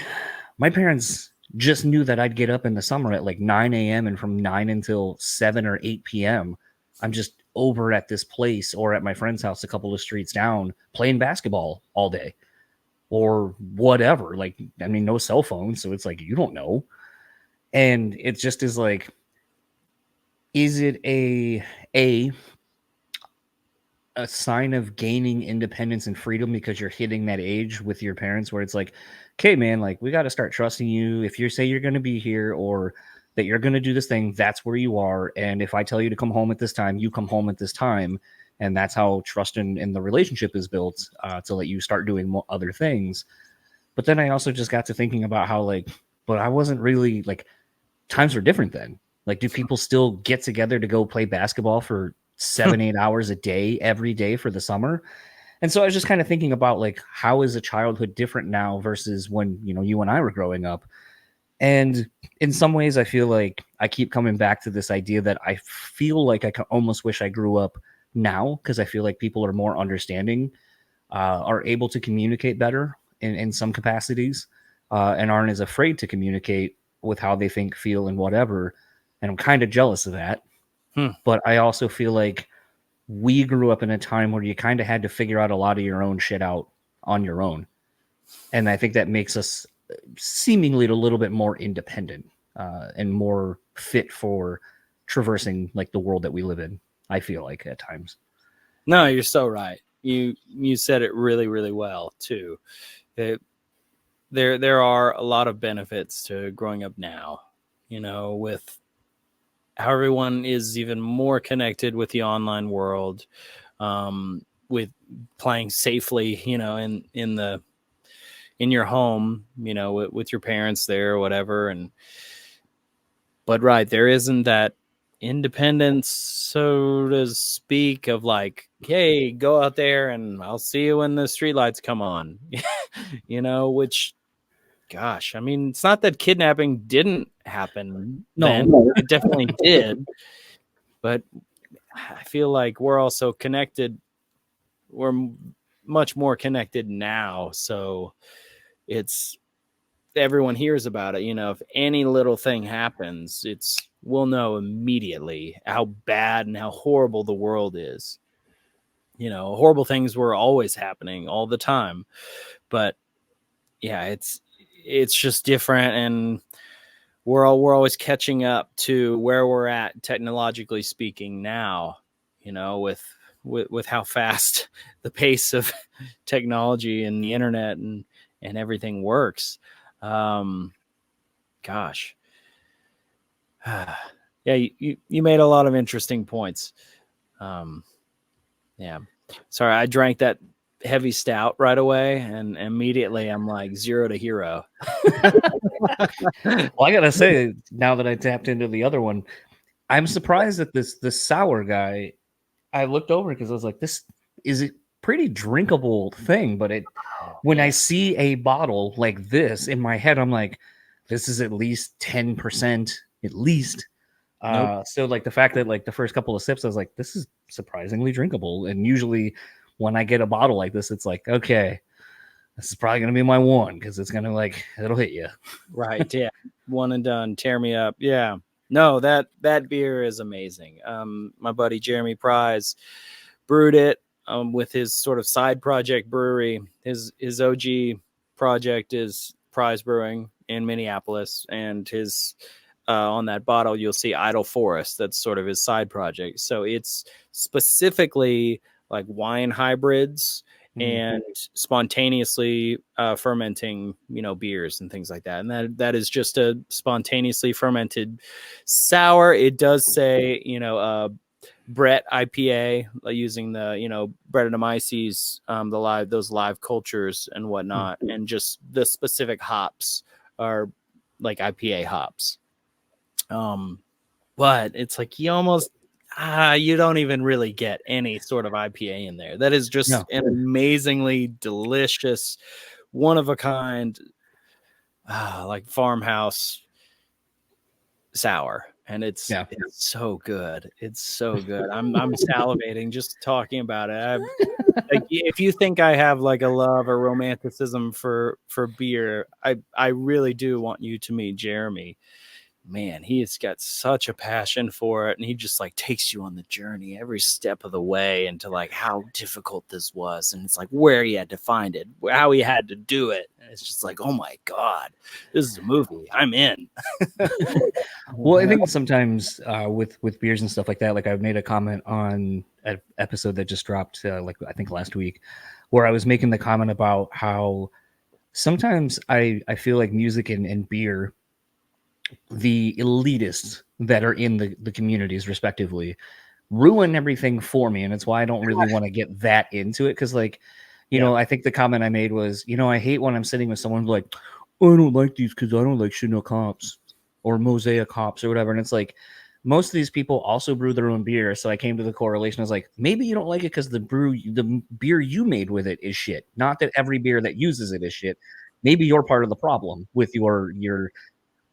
my parents just knew that I'd get up in the summer at like 9 a.m. and from 9 until 7 or 8 p.m. I'm just over at this place or at my friend's house a couple of streets down playing basketball all day or whatever. Like, I mean, no cell phone. So it's like, you don't know. And it just is like, is it a sign of gaining independence and freedom because you're hitting that age with your parents where it's like, okay, man, like, we got to start trusting you. If you say you're going to be here or that you're going to do this thing, that's where you are. And if I tell you to come home at this time, you come home at this time. And that's how trust in the relationship is built, to let you start doing other things. But then I also just got to thinking about how, like, but I wasn't really, like, times were different then. Like, do people still get together to go play basketball for 7-8 hours a day every day for the summer? And so I was just kind of thinking about, like, how is a childhood different now versus when, you know, you and I were growing up? And in some ways, I feel like I keep coming back to this idea that I feel like I almost wish I grew up now, because I feel like people are more understanding, are able to communicate better in some capacities, and aren't as afraid to communicate with how they think, feel, and whatever. And I'm kind of jealous of that. But I also feel like we grew up in a time where you kind of had to figure out a lot of your own shit out on your own. And I think that makes us seemingly a little bit more independent, and more fit for traversing like the world that we live in, I feel like at times. No, you're so right. You said it really, really well too. There are a lot of benefits to growing up now, with how everyone is even more connected with the online world, with playing safely, in your home, with your parents there or whatever. But right, there isn't that independence, so to speak, of like, hey, go out there and I'll see you when the streetlights come on, which, gosh, I mean, it's not that kidnapping didn't happen. Then it definitely did. But I feel like we're also connected. We're much more connected now. So everyone hears about it. If any little thing happens, we'll know immediately how bad and how horrible the world is. Horrible things were always happening all the time. But yeah, it's just different, and we're always catching up to where we're at technologically speaking now, with how fast the pace of technology and the internet and everything works. Gosh. Yeah, you made a lot of interesting points. Yeah. Sorry, I drank that heavy stout right away, and immediately I'm like 0 to hero. Well, I gotta say, now that I tapped into the other one, I'm surprised that this sour guy, I looked over because I was like, this is a pretty drinkable thing. But when I see a bottle like this in my head, I'm like, this is at least 10%, at least. Nope. So like the fact that like the first couple of sips, I was like, this is surprisingly drinkable. And usually when I get a bottle like this, it's like, okay, this is probably gonna be my one, because it's gonna it'll hit you. Right. Yeah. One and done. Tear me up. Yeah. No, that beer is amazing. My buddy Jeremy Prize brewed it with his sort of side project brewery. His OG project is Prize Brewing in Minneapolis, and his on that bottle you'll see Idle Forest. That's sort of his side project. So it's specifically like wine hybrids and spontaneously fermenting, beers and things like that. And that is just a spontaneously fermented sour. It does say, Brett IPA, using the, Brettanomyces, those live cultures and whatnot. And just the specific hops are like IPA hops. But it's like you almost, you don't even really get any sort of IPA in there. That is just an amazingly delicious, one of a kind, like farmhouse sour. And it's so good. It's so good. I'm salivating just talking about it. Like, if you think I have like a love or romanticism for beer, I really do want you to meet Jeremy. Man, he has got such a passion for it, and he just like takes you on the journey every step of the way into like how difficult this was, and it's like where he had to find it, how he had to do it, and it's just like, oh my god, this is a movie. I'm in. Well, I think sometimes with beers and stuff like that, like I made a comment on an episode that just dropped, like I think last week, where I was making the comment about how sometimes I feel like music and beer, the elitists that are in the communities respectively, ruin everything for me. And it's why I don't really want to get that into it. Because like, you know, I think the comment I made was, I hate when I'm sitting with someone like, oh, I don't like these because I don't like Chinook hops or Mosaic hops or whatever. And it's like, most of these people also brew their own beer. So I came to the correlation. I was like, maybe you don't like it because the beer you made with it is shit. Not that every beer that uses it is shit. Maybe you're part of the problem with your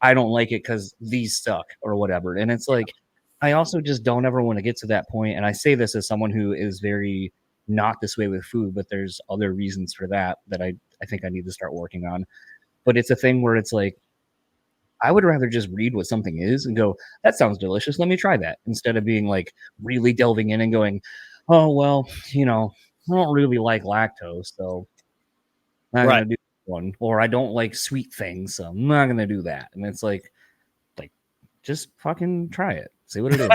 I don't like it because these suck or whatever. And it's like, I also just don't ever want to get to that point. And I say this as someone who is very not this way with food, but there's other reasons for that I think I need to start working on. But it's a thing where it's like, I would rather just read what something is and go, that sounds delicious. Let me try that, instead of being like really delving in and going, oh, well, I don't really like lactose. So I'm not going to do one. Or I don't like sweet things. So I'm not going to do that. And it's like, just fucking try it. See what it is.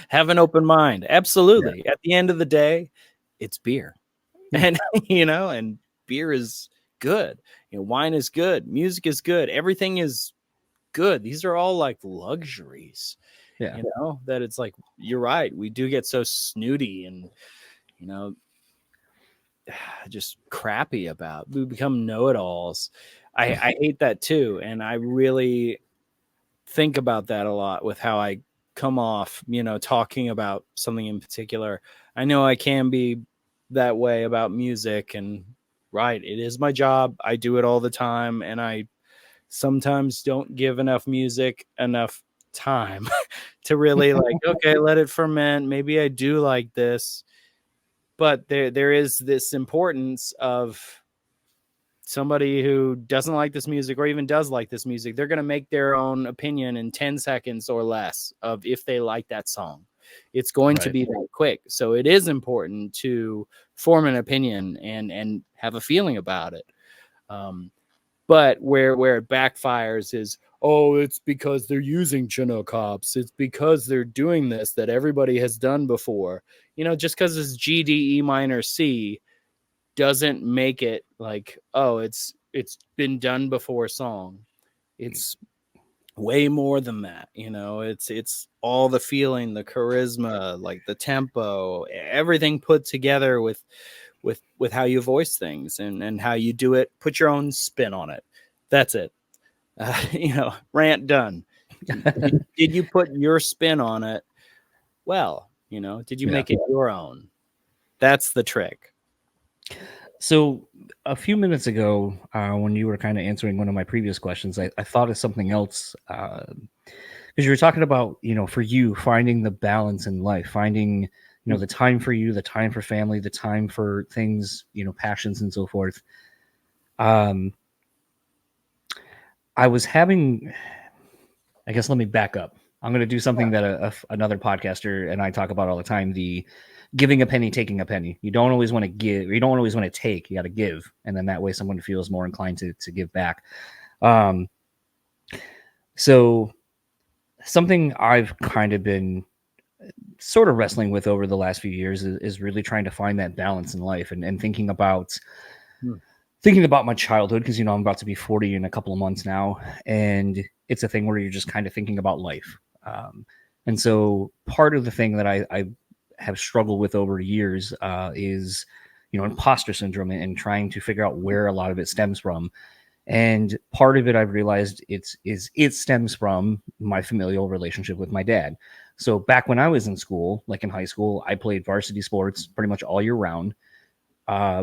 Have an open mind. Absolutely. Yeah. At the end of the day, it's beer. And, and beer is good. Wine is good. Music is good. Everything is good. These are all like luxuries. Yeah. That it's like, you're right. We do get so snooty and, just crappy about. We become know-it-alls. I hate that too. And I really think about that a lot with how I come off, talking about something in particular. I know I can be that way about music, and right, it is my job. I do it all the time, and I sometimes don't give enough music enough time to really like, okay, let it ferment. Maybe I do like this, but there is this importance of somebody who doesn't like this music or even does like this music. They're going to make their own opinion in 10 seconds or less of if they like that song. It's going to be that quick. So it is important to form an opinion and have a feeling about it. But where it backfires is, oh, it's because they're using Chinook hops. It's because they're doing this that everybody has done before. Just because it's G, D, E minor, C doesn't make it like, oh, it's been done before song. It's way more than that. It's all the feeling, the charisma, like the tempo, everything put together with how you voice things and how you do it. Put your own spin on it. That's it. Rant done. Did you put your spin on it? Well, did you make it your own? That's the trick. So a few minutes ago, when you were kind of answering one of my previous questions, I thought of something else, because you were talking about, for you finding the balance in life, finding, the time for you, the time for family, the time for things, passions and so forth. I was having, I guess, let me back up. I'm going to do something that another podcaster and I talk about all the time, the giving a penny, taking a penny. You don't always want to give. You don't always want to take. You got to give. And then that way someone feels more inclined to give back. So something I've kind of been sort of wrestling with over the last few years is really trying to find that balance in life and thinking about my childhood, because, I'm about to be 40 in a couple of months now. And it's a thing where you're just kind of thinking about life. And so part of the thing that I have struggled with over years is, imposter syndrome and trying to figure out where a lot of it stems from. And part of it, I've realized it stems from my familial relationship with my dad. So back when I was in school, like in high school, I played varsity sports pretty much all year round.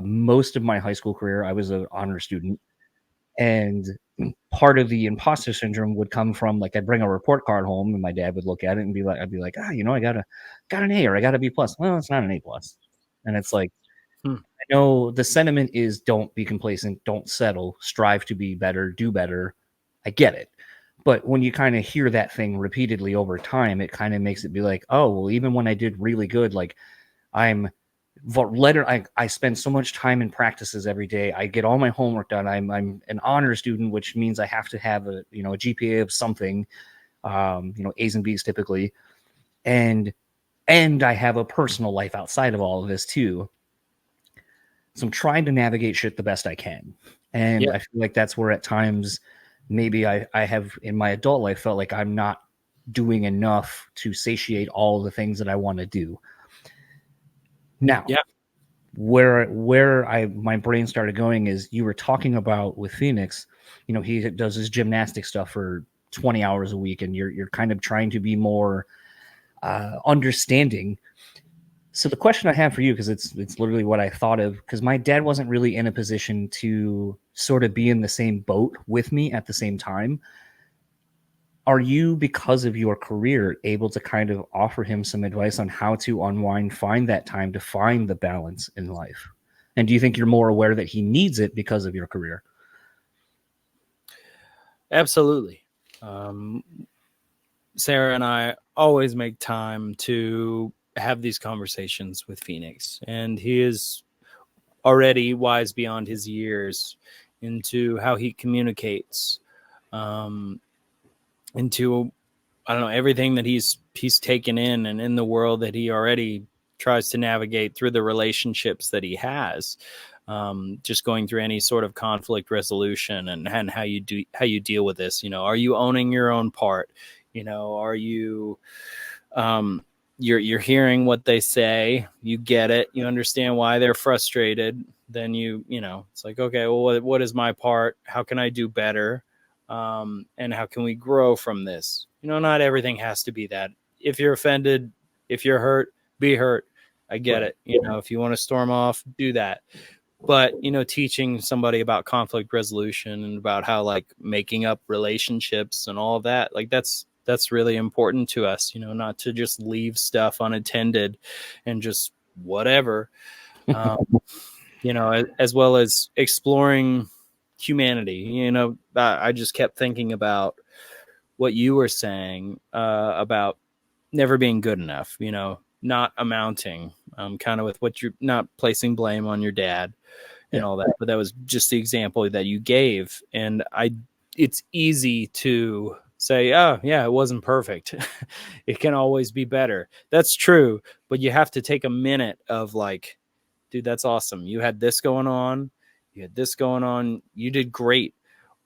Most of my high school career, I was an honor student. And part of the imposter syndrome would come from, like, I'd bring a report card home and my dad would look at it and be like, I'd be like, I got an A or I got a B plus. Well, it's not an A plus. And it's like, I know the sentiment is don't be complacent, don't settle, strive to be better, do better. I get it. But when you kind of hear that thing repeatedly over time, it kind of makes it be like, oh, well, even when I did really good, like I spend so much time in practices every day. I get all my homework done. I'm an honor student, which means I have to have a GPA of something, A's and B's typically. And I have a personal life outside of all of this too. So I'm trying to navigate shit the best I can. And I feel like that's where at times maybe I have in my adult life felt like I'm not doing enough to satiate all the things that I want to do. Now, where my brain started going is you were talking about with Phoenix, he does his gymnastic stuff for 20 hours a week, and you're kind of trying to be more understanding. So the question I have for you, because it's literally what I thought of, because my dad wasn't really in a position to sort of be in the same boat with me at the same time. are you, because of your career, able to kind of offer him some advice on how to unwind, find that time to find the balance in life? And do you think you're more aware that he needs it because of your career? Absolutely. Sarah and I always make time to have these conversations with Phoenix, and he is already wise beyond his years into how he communicates, into, I don't know, everything that he's taken in, and in the world that he already tries to navigate through the relationships that he has, just going through any sort of conflict resolution, and how you deal with this. Are you owning your own part? Are you, you're hearing what they say, you get it, you understand why they're frustrated, then it's like, okay, well, what is my part? How can I do better? And how can we grow from this? Not everything has to be that. If you're offended, if you're hurt, be hurt. I get it. If you want to storm off, do that. But, teaching somebody about conflict resolution and about how, like, making up relationships and all of that, like, that's really important to us, not to just leave stuff unattended and just whatever, as well as exploring humanity. I just kept thinking about what you were saying, about never being good enough, not amounting, kind of with what you're not placing blame on your dad and all that. But that was just the example that you gave. And it's easy to say, oh yeah, it wasn't perfect. It can always be better. That's true. But you have to take a minute of like, dude, that's awesome. You had this going on. You had this going on. You did great.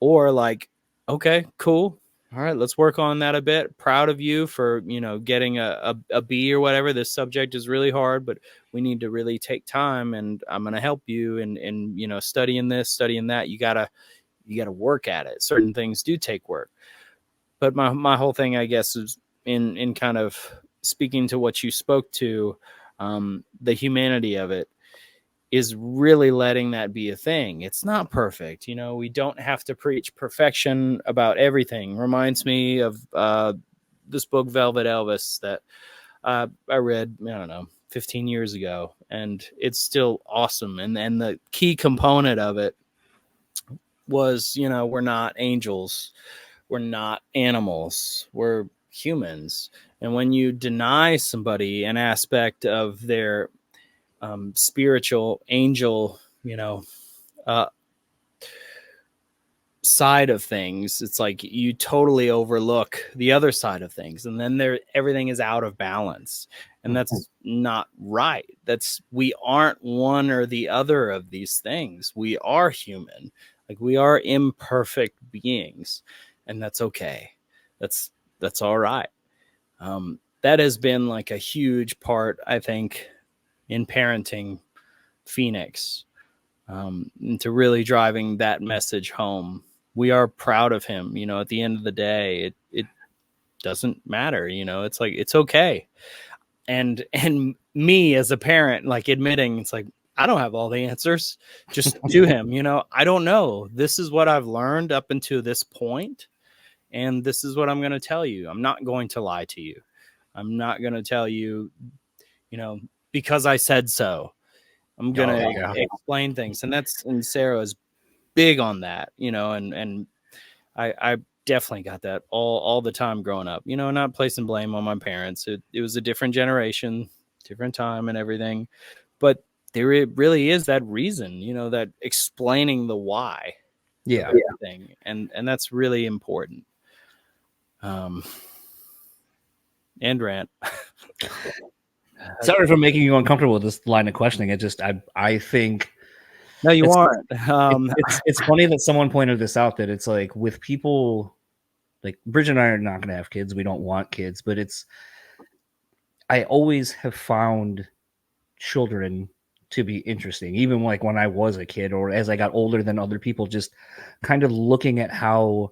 Or like, okay, cool. All right, let's work on that a bit. Proud of you for, getting a B or whatever. This subject is really hard, but we need to really take time, and I'm going to help you in studying this, studying that. You gotta work at it. Certain things do take work. But my whole thing, I guess, is in kind of speaking to what you spoke to, the humanity of it, is really letting that be a thing. It's not perfect. We don't have to preach perfection about everything. Reminds me of this book, Velvet Elvis, that I read, I don't know, 15 years ago. And it's still awesome. And the key component of it was, we're not angels. We're not animals. We're humans. And when you deny somebody an aspect of their spiritual angel, side of things, it's like you totally overlook the other side of things, and then everything is out of balance, and that's not right. We aren't one or the other of these things. We are human, like we are imperfect beings, and that's okay. That's all right. That has been like a huge part, I think, in parenting Phoenix, into really driving that message home. We are proud of him. At the end of the day, it doesn't matter. It's like, it's okay. And me as a parent, like, admitting, it's like, I don't have all the answers, just to him. I don't know. This is what I've learned up until this point, and this is what I'm going to tell you. I'm not going to lie to you. I'm not going to tell you, because I said so. I'm going to explain things. And Sarah is big on that, and I definitely got that all the time growing up, not placing blame on my parents. It was a different generation, different time and everything, but there really is that reason, that explaining the why. Yeah. Thing. And that's really important. And rant. Sorry for making you uncomfortable with this line of questioning. I think. No, you aren't. It's funny that someone pointed this out, that it's like, with people like Bridget and I are not going to have kids. We don't want kids, but I always have found children to be interesting, even like when I was a kid or as I got older than other people, just kind of looking at how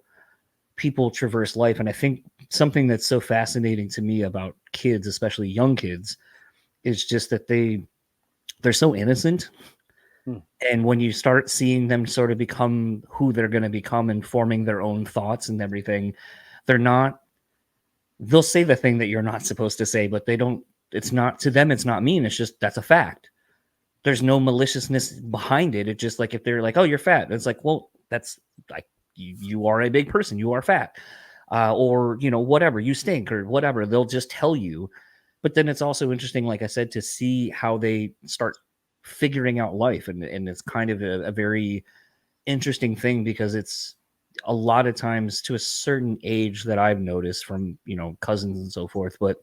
people traverse life. And I think something that's so fascinating to me about kids, especially young kids, is just that they're so innocent. And when you start seeing them sort of become who they're going to become and forming their own thoughts and everything, they're not, they'll say the thing that you're not supposed to say, but they don't, it's not, to them, it's not mean. It's just, that's a fact. There's no maliciousness behind it. It's just like, if they're like, oh, you're fat. It's like, well, that's like, you are a big person. You are fat. Or, you know, whatever, you stink or whatever. They'll just tell you. But then it's also interesting, like I said, to see how they start figuring out life. And it's kind of a very interesting thing, because it's a lot of times to a certain age that I've noticed from, you know, cousins and so forth, but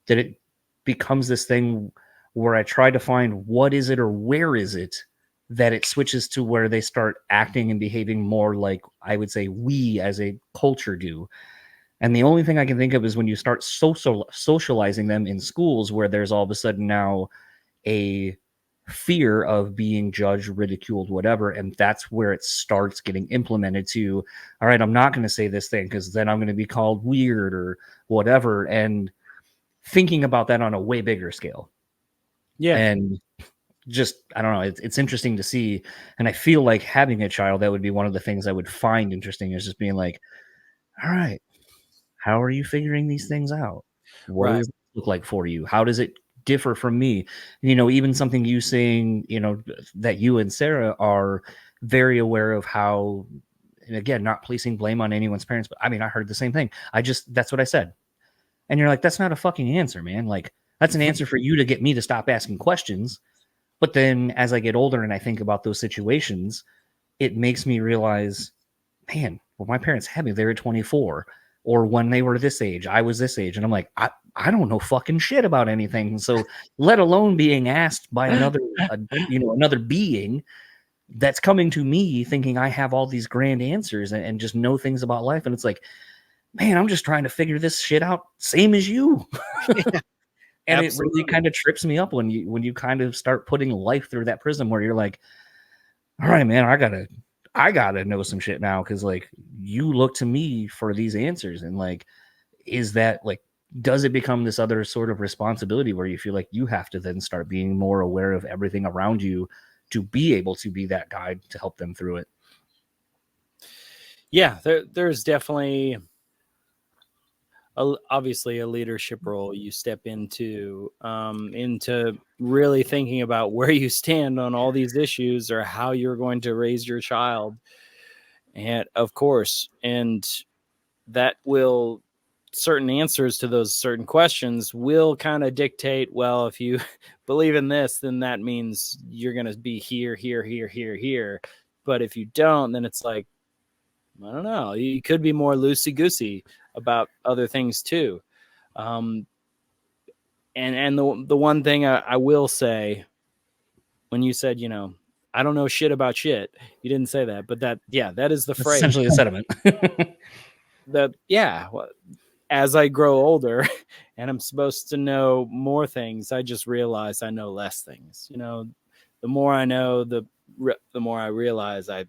that it becomes this thing where I try to find what is it or where is it that it switches to where they start acting and behaving more like, I would say, we as a culture do. And the only thing I can think of is when you start socializing them in schools, where there's all of a sudden now a fear of being judged, ridiculed, whatever. And that's where it starts getting implemented to, all right, I'm not going to say this thing because then I'm going to be called weird or whatever. And thinking about that on a way bigger scale. Yeah. And just, I don't know, it's interesting to see. And I feel like having a child, that would be one of the things I would find interesting, is just being like, all right, how are you figuring these things out? What Right. does it look like for you? How does it differ from me? You know, even something you saying, you know, that you and Sarah are very aware of how, and again, not placing blame on anyone's parents, but I mean, I heard the same thing. That's what I said. And you're like, that's not a fucking answer, man. Like, that's an answer for you to get me to stop asking questions. But then as I get older and I think about those situations, it makes me realize, man, well, my parents had me there at 24, or when they were this age, I was this age. And I'm like, I don't know fucking shit about anything. So let alone being asked by another, another being that's coming to me thinking I have all these grand answers and just know things about life. And it's like, man, I'm just trying to figure this shit out, same as you. And Absolutely. It really kind of trips me up when you kind of start putting life through that prism, where you're like, all right, man, I gotta know some shit now, because like, you look to me for these answers. And like, is that like, does it become this other sort of responsibility where you feel like you have to then start being more aware of everything around you to be able to be that guide to help them through it? Yeah, there's definitely obviously a leadership role you step into really thinking about where you stand on all these issues, or how you're going to raise your child. And of course, and that will, certain answers to those certain questions will kind of dictate, well, if you believe in this, then that means you're going to be here, here, here, here, here. But if you don't, then it's like, I don't know, you could be more loosey-goosey about other things too. And the one thing I will say, when you said, you know, I don't know shit about shit, you didn't say that, but that is the phrase. Essentially the sentiment. As I grow older and I'm supposed to know more things, I just realize I know less things. You know, the more I know, the more I realize I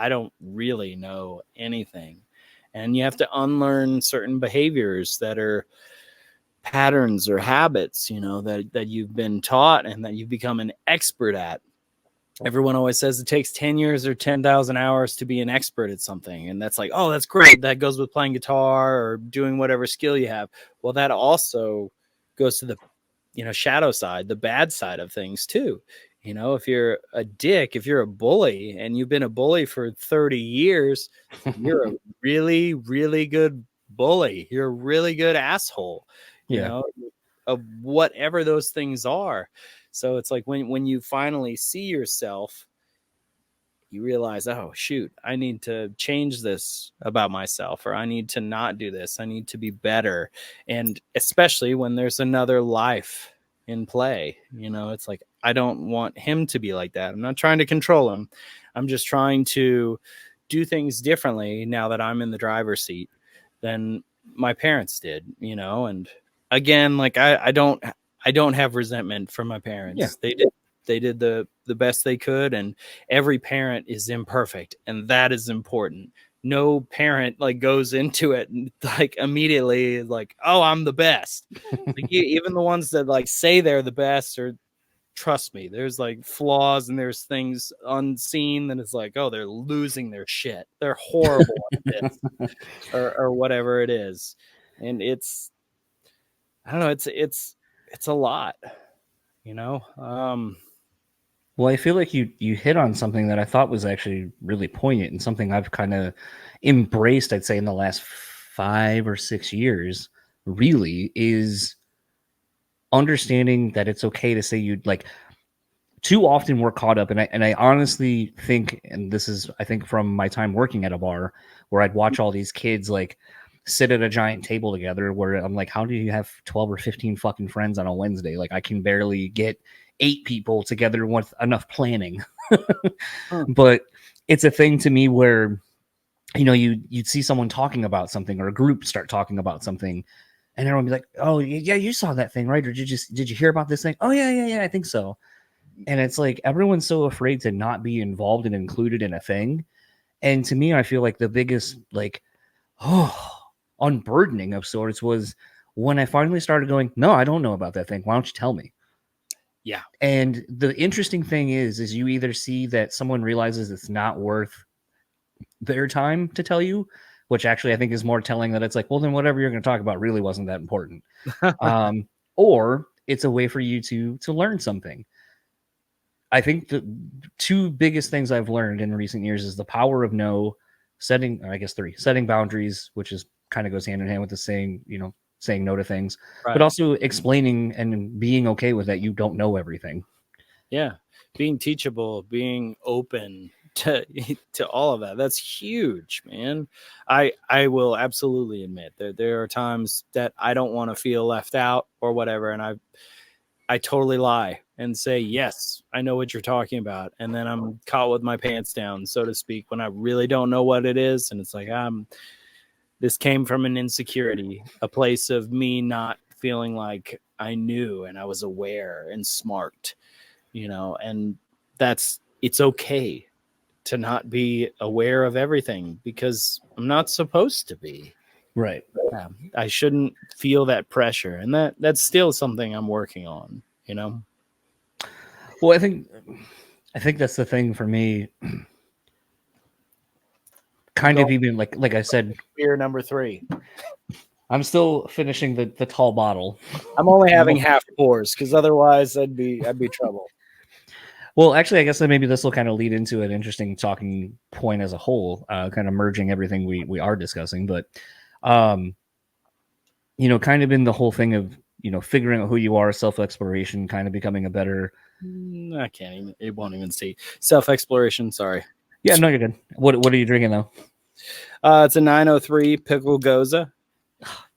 don't really know anything. And you have to unlearn certain behaviors that are patterns or habits, you know, that you've been taught and that you've become an expert at. Everyone always says it takes 10 years or 10,000 hours to be an expert at something. And that's like, oh, that's great. That goes with playing guitar or doing whatever skill you have. Well, that also goes to the, you know, shadow side, the bad side of things too. You know, if you're a dick, if you're a bully and you've been a bully for 30 years, you're a really, really good bully. You're a really good asshole, you know, of whatever those things are. So it's like when you finally see yourself, you realize, oh, shoot, I need to change this about myself, or I need to not do this. I need to be better. And especially when there's another life in play, you know, it's like, I don't want him to be like that. I'm not trying to control him. I'm just trying to do things differently now that I'm in the driver's seat than my parents did, you know. And again, like I don't have resentment for my parents. Yeah. They did the best they could, and every parent is imperfect, and that is important. No parent like goes into it and like immediately like, oh, I'm the best. Like, even the ones that like say they're the best, or trust me, there's like flaws and there's things unseen. And it's like, oh, they're losing their shit. They're horrible at this or whatever it is. And it's, I don't know. It's a lot, you know? Well, I feel like you hit on something that I thought was actually really poignant and something I've kind of embraced, I'd say, in the last 5 or 6 years, really, is understanding that it's okay to say you'd like. Too often we're caught up, and I honestly think, and this is, I think, from my time working at a bar where I'd watch all these kids like sit at a giant table together, where I'm like, how do you have 12 or 15 fucking friends on a Wednesday? Like, I can barely get 8 people together with enough planning. But it's a thing to me where, you know, you'd see someone talking about something, or a group start talking about something, and everyone be like, oh yeah, you saw that thing, right? Or did you hear about this thing? Oh yeah, I think so. And it's like everyone's so afraid to not be involved and included in a thing. And to me, I feel like the biggest like unburdening of sorts was when I finally started going, no, I don't know about that thing. Why don't you tell me? Yeah. And the interesting thing is you either see that someone realizes it's not worth their time to tell you, which actually I think is more telling, that it's like, well, then whatever you're going to talk about really wasn't that important. Or it's a way for you to learn something. I think the 2 biggest things I've learned in recent years is the power of no, setting, I guess 3, setting boundaries, which is kind of goes hand in hand with the saying, you know, saying no to things, Right. but also explaining and being okay with that you don't know everything. Yeah. Being teachable, being open to all of that. That's huge, man. I will absolutely admit that there are times that I don't want to feel left out or whatever. And I totally lie and say, yes, I know what you're talking about. And then I'm caught with my pants down, so to speak, when I really don't know what it is. And it's like, this came from an insecurity, a place of me not feeling like I knew and I was aware and smart, you know, and it's okay to not be aware of everything because I'm not supposed to be. Right. Yeah, I shouldn't feel that pressure. And that's still something I'm working on, you know? Well, I think that's the thing for me. Kind of even like I said, beer number 3. I'm still finishing the tall bottle. I'm only having half pours because otherwise I'd be trouble. Well, actually, I guess that maybe this will kind of lead into an interesting talking point as a whole, kind of merging everything we are discussing. But, you know, kind of in the whole thing of, you know, figuring out who you are, self-exploration, kind of becoming a better. I can't even. It won't even see self-exploration. Sorry. Yeah, no, you're good. What are you drinking though? It's a 903 pickle goza.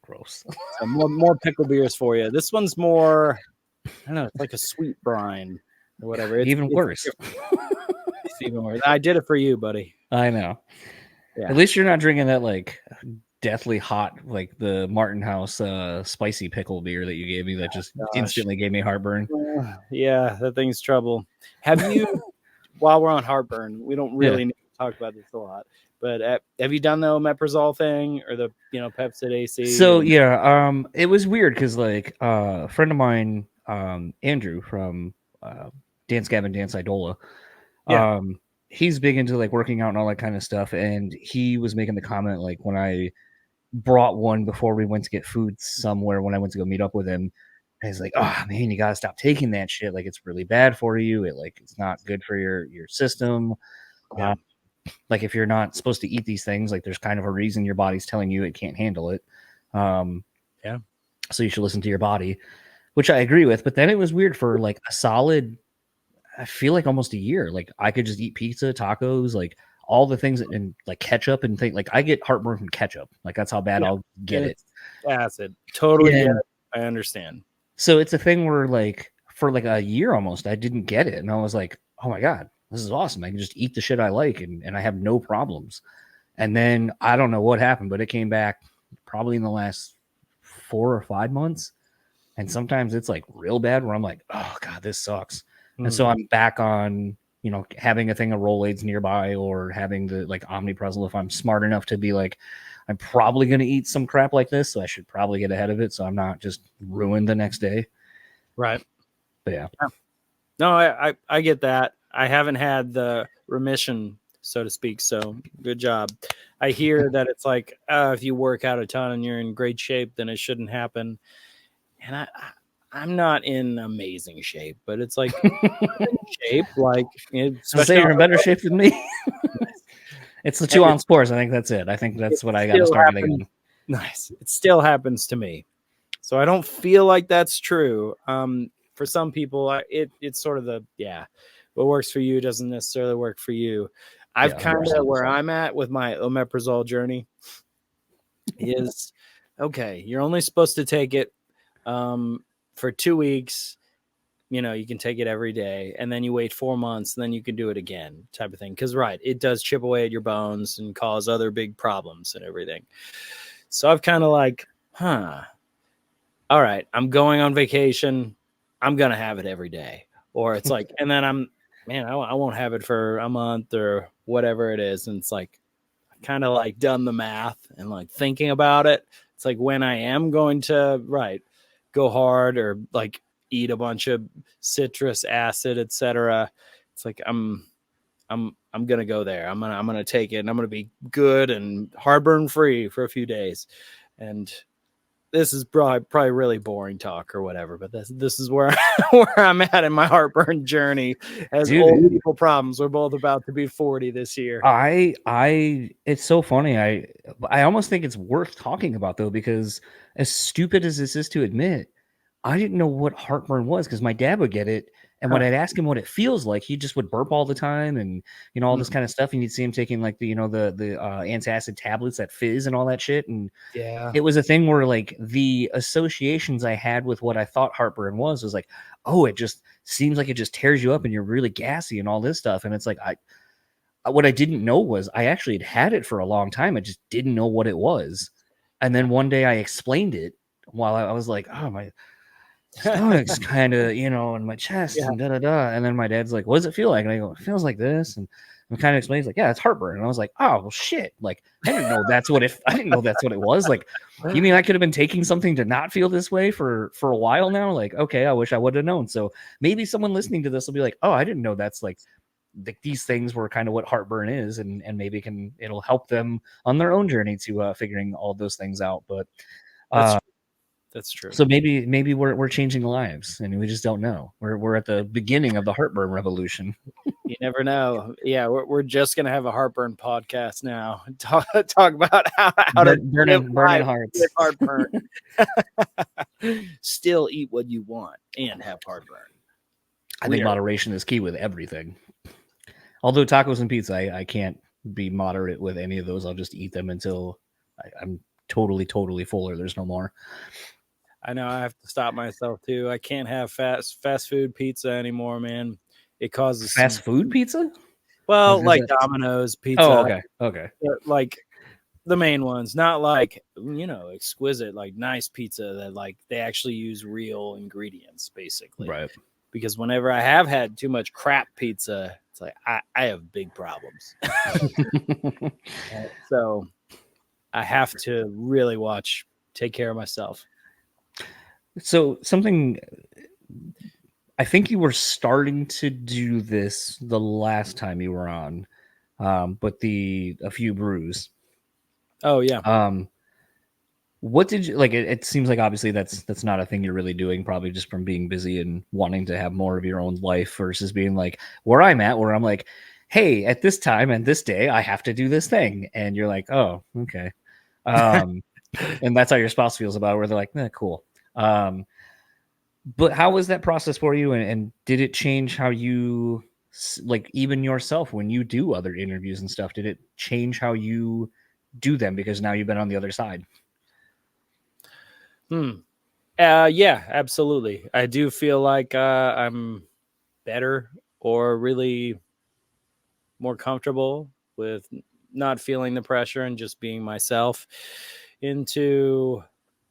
Gross. So more pickle beers for you. This one's more, I don't know, it's like a sweet brine or whatever. It's even worse. It's even worse. I did it for you, buddy. I know. Yeah. At least you're not drinking that like deathly hot, like the Martin House spicy pickle beer that you gave me that just instantly gave me heartburn. Yeah, that thing's trouble. Have you, while we're on heartburn, we don't really need to talk about this a lot, but have you done the omeprazole thing or the, you know, Pepsid AC? So it was weird because like a friend of mine, Andrew from Dance Gavin Dance Idola, he's big into like working out and all that kind of stuff, and he was making the comment like when I brought one before we went to get food somewhere when I went to go meet up with him, and he's like, oh man, you gotta stop taking that shit, like it's really bad for you, it's not good for your system. Like if you're not supposed to eat these things, like there's kind of a reason your body's telling you it can't handle it. So you should listen to your body, which I agree with. But then it was weird for like a solid, I feel like almost a year. Like I could just eat pizza, tacos, like all the things and like ketchup and things. Like I get heartburn from ketchup. Like that's how bad I'll get it. Acid. Totally get it. I understand. So it's a thing where like for like a year almost, I didn't get it. And I was like, oh my God, this is awesome. I can just eat the shit I like and I have no problems. And then I don't know what happened, but it came back probably in the last 4 or 5 months. And sometimes it's like real bad where I'm like, oh God, this sucks. And so I'm back on, you know, having a thing of Rolaids nearby or having the like Omniprazole if I'm smart enough to be like, I'm probably going to eat some crap like this. So I should probably get ahead of it. So I'm not just ruined the next day. Right. But yeah. No, I get that. I haven't had the remission, so to speak. So good job. I hear that it's like if you work out a ton and you're in great shape, then it shouldn't happen. And I'm not in amazing shape, but it's like in shape, like So especially say you're in on better shape than me. It's the 2 ounce pours. I think that's it. I think that's what I got to still start getting happens. on. Nice. It still happens to me. So I don't feel like that's true. For some people, it's sort of what works for you doesn't necessarily work for you. I've Yeah, kind of 100%. where I'm at with my omeprazole journey is okay. You're only supposed to take it for 2 weeks. You know, you can take it every day, and then you wait 4 months, and then you can do it again, type of thing. Because it does chip away at your bones and cause other big problems and everything. So I've kind of like, all right, I'm going on vacation. I'm going to have it every day. Or it's like, and then I won't have it for a month or whatever it is. And it's like, I kind of like done the math and like thinking about it. It's like when I am going to, go hard or like eat a bunch of citrus acid, etc. It's like, I'm going to go there. I'm going to take it and I'm going to be good and heartburn free for a few days. And this is probably really boring talk or whatever, but this is where I'm at in my heartburn journey as old people problems. We're both about to be 40 this year. It's so funny. I almost think it's worth talking about though, because as stupid as this is to admit, I didn't know what heartburn was because my dad would get it. And when I'd ask him what it feels like, he just would burp all the time and, all this kind of stuff. And you'd see him taking like the antacid tablets that fizz and all that shit. And it was a thing where like the associations I had with what I thought heartburn was like, oh, it just seems like it just tears you up and you're really gassy and all this stuff. And it's like, what I didn't know was I actually had it for a long time. I just didn't know what it was. And then one day I explained it while I was like, oh, my stomach's kind of, in my chest and da-da-da. And then my dad's like, what does it feel like? And I go, it feels like this. And kind of explains like, yeah, it's heartburn. And I was like, oh, well, shit. Like, I didn't know that's what it was. Like, you mean I could have been taking something to not feel this way for a while now? Like, okay, I wish I would have known. So maybe someone listening to this will be like, oh, I didn't know that's like these things were kind of what heartburn is. And maybe it'll help them on their own journey to figuring all those things out. But that's true. So maybe we're changing lives and we just don't know. We're at the beginning of the heartburn revolution. You never know. Yeah, we're just gonna have a heartburn podcast now. Talk about how to burning hearts. With heartburn. Still eat what you want and have heartburn. I think moderation is key with everything. Although tacos and pizza, I can't be moderate with any of those. I'll just eat them until I'm totally full or there's no more. I know I have to stop myself too. I can't have fast food pizza anymore, man. It causes fast food pizza. Well, like Domino's pizza. Oh, okay. Like the main ones, not like exquisite, like nice pizza that like they actually use real ingredients, basically. Right. Because whenever I have had too much crap pizza, it's like I have big problems. So I have to really take care of myself. So something, I think you were starting to do this the last time you were on, but a few brews. Oh yeah. What did you like? It seems like obviously that's not a thing you're really doing, probably just from being busy and wanting to have more of your own life versus being like where I'm at, where I'm like, hey, at this time and this day, I have to do this thing, and you're like, oh, okay, and that's how your spouse feels about it, where they're like, cool. But how was that process for you, and did it change how you like even yourself when you do other interviews and stuff? Did it change how you do them because now you've been on the other side? Yeah, absolutely. I do feel like I'm better or really more comfortable with not feeling the pressure and just being myself into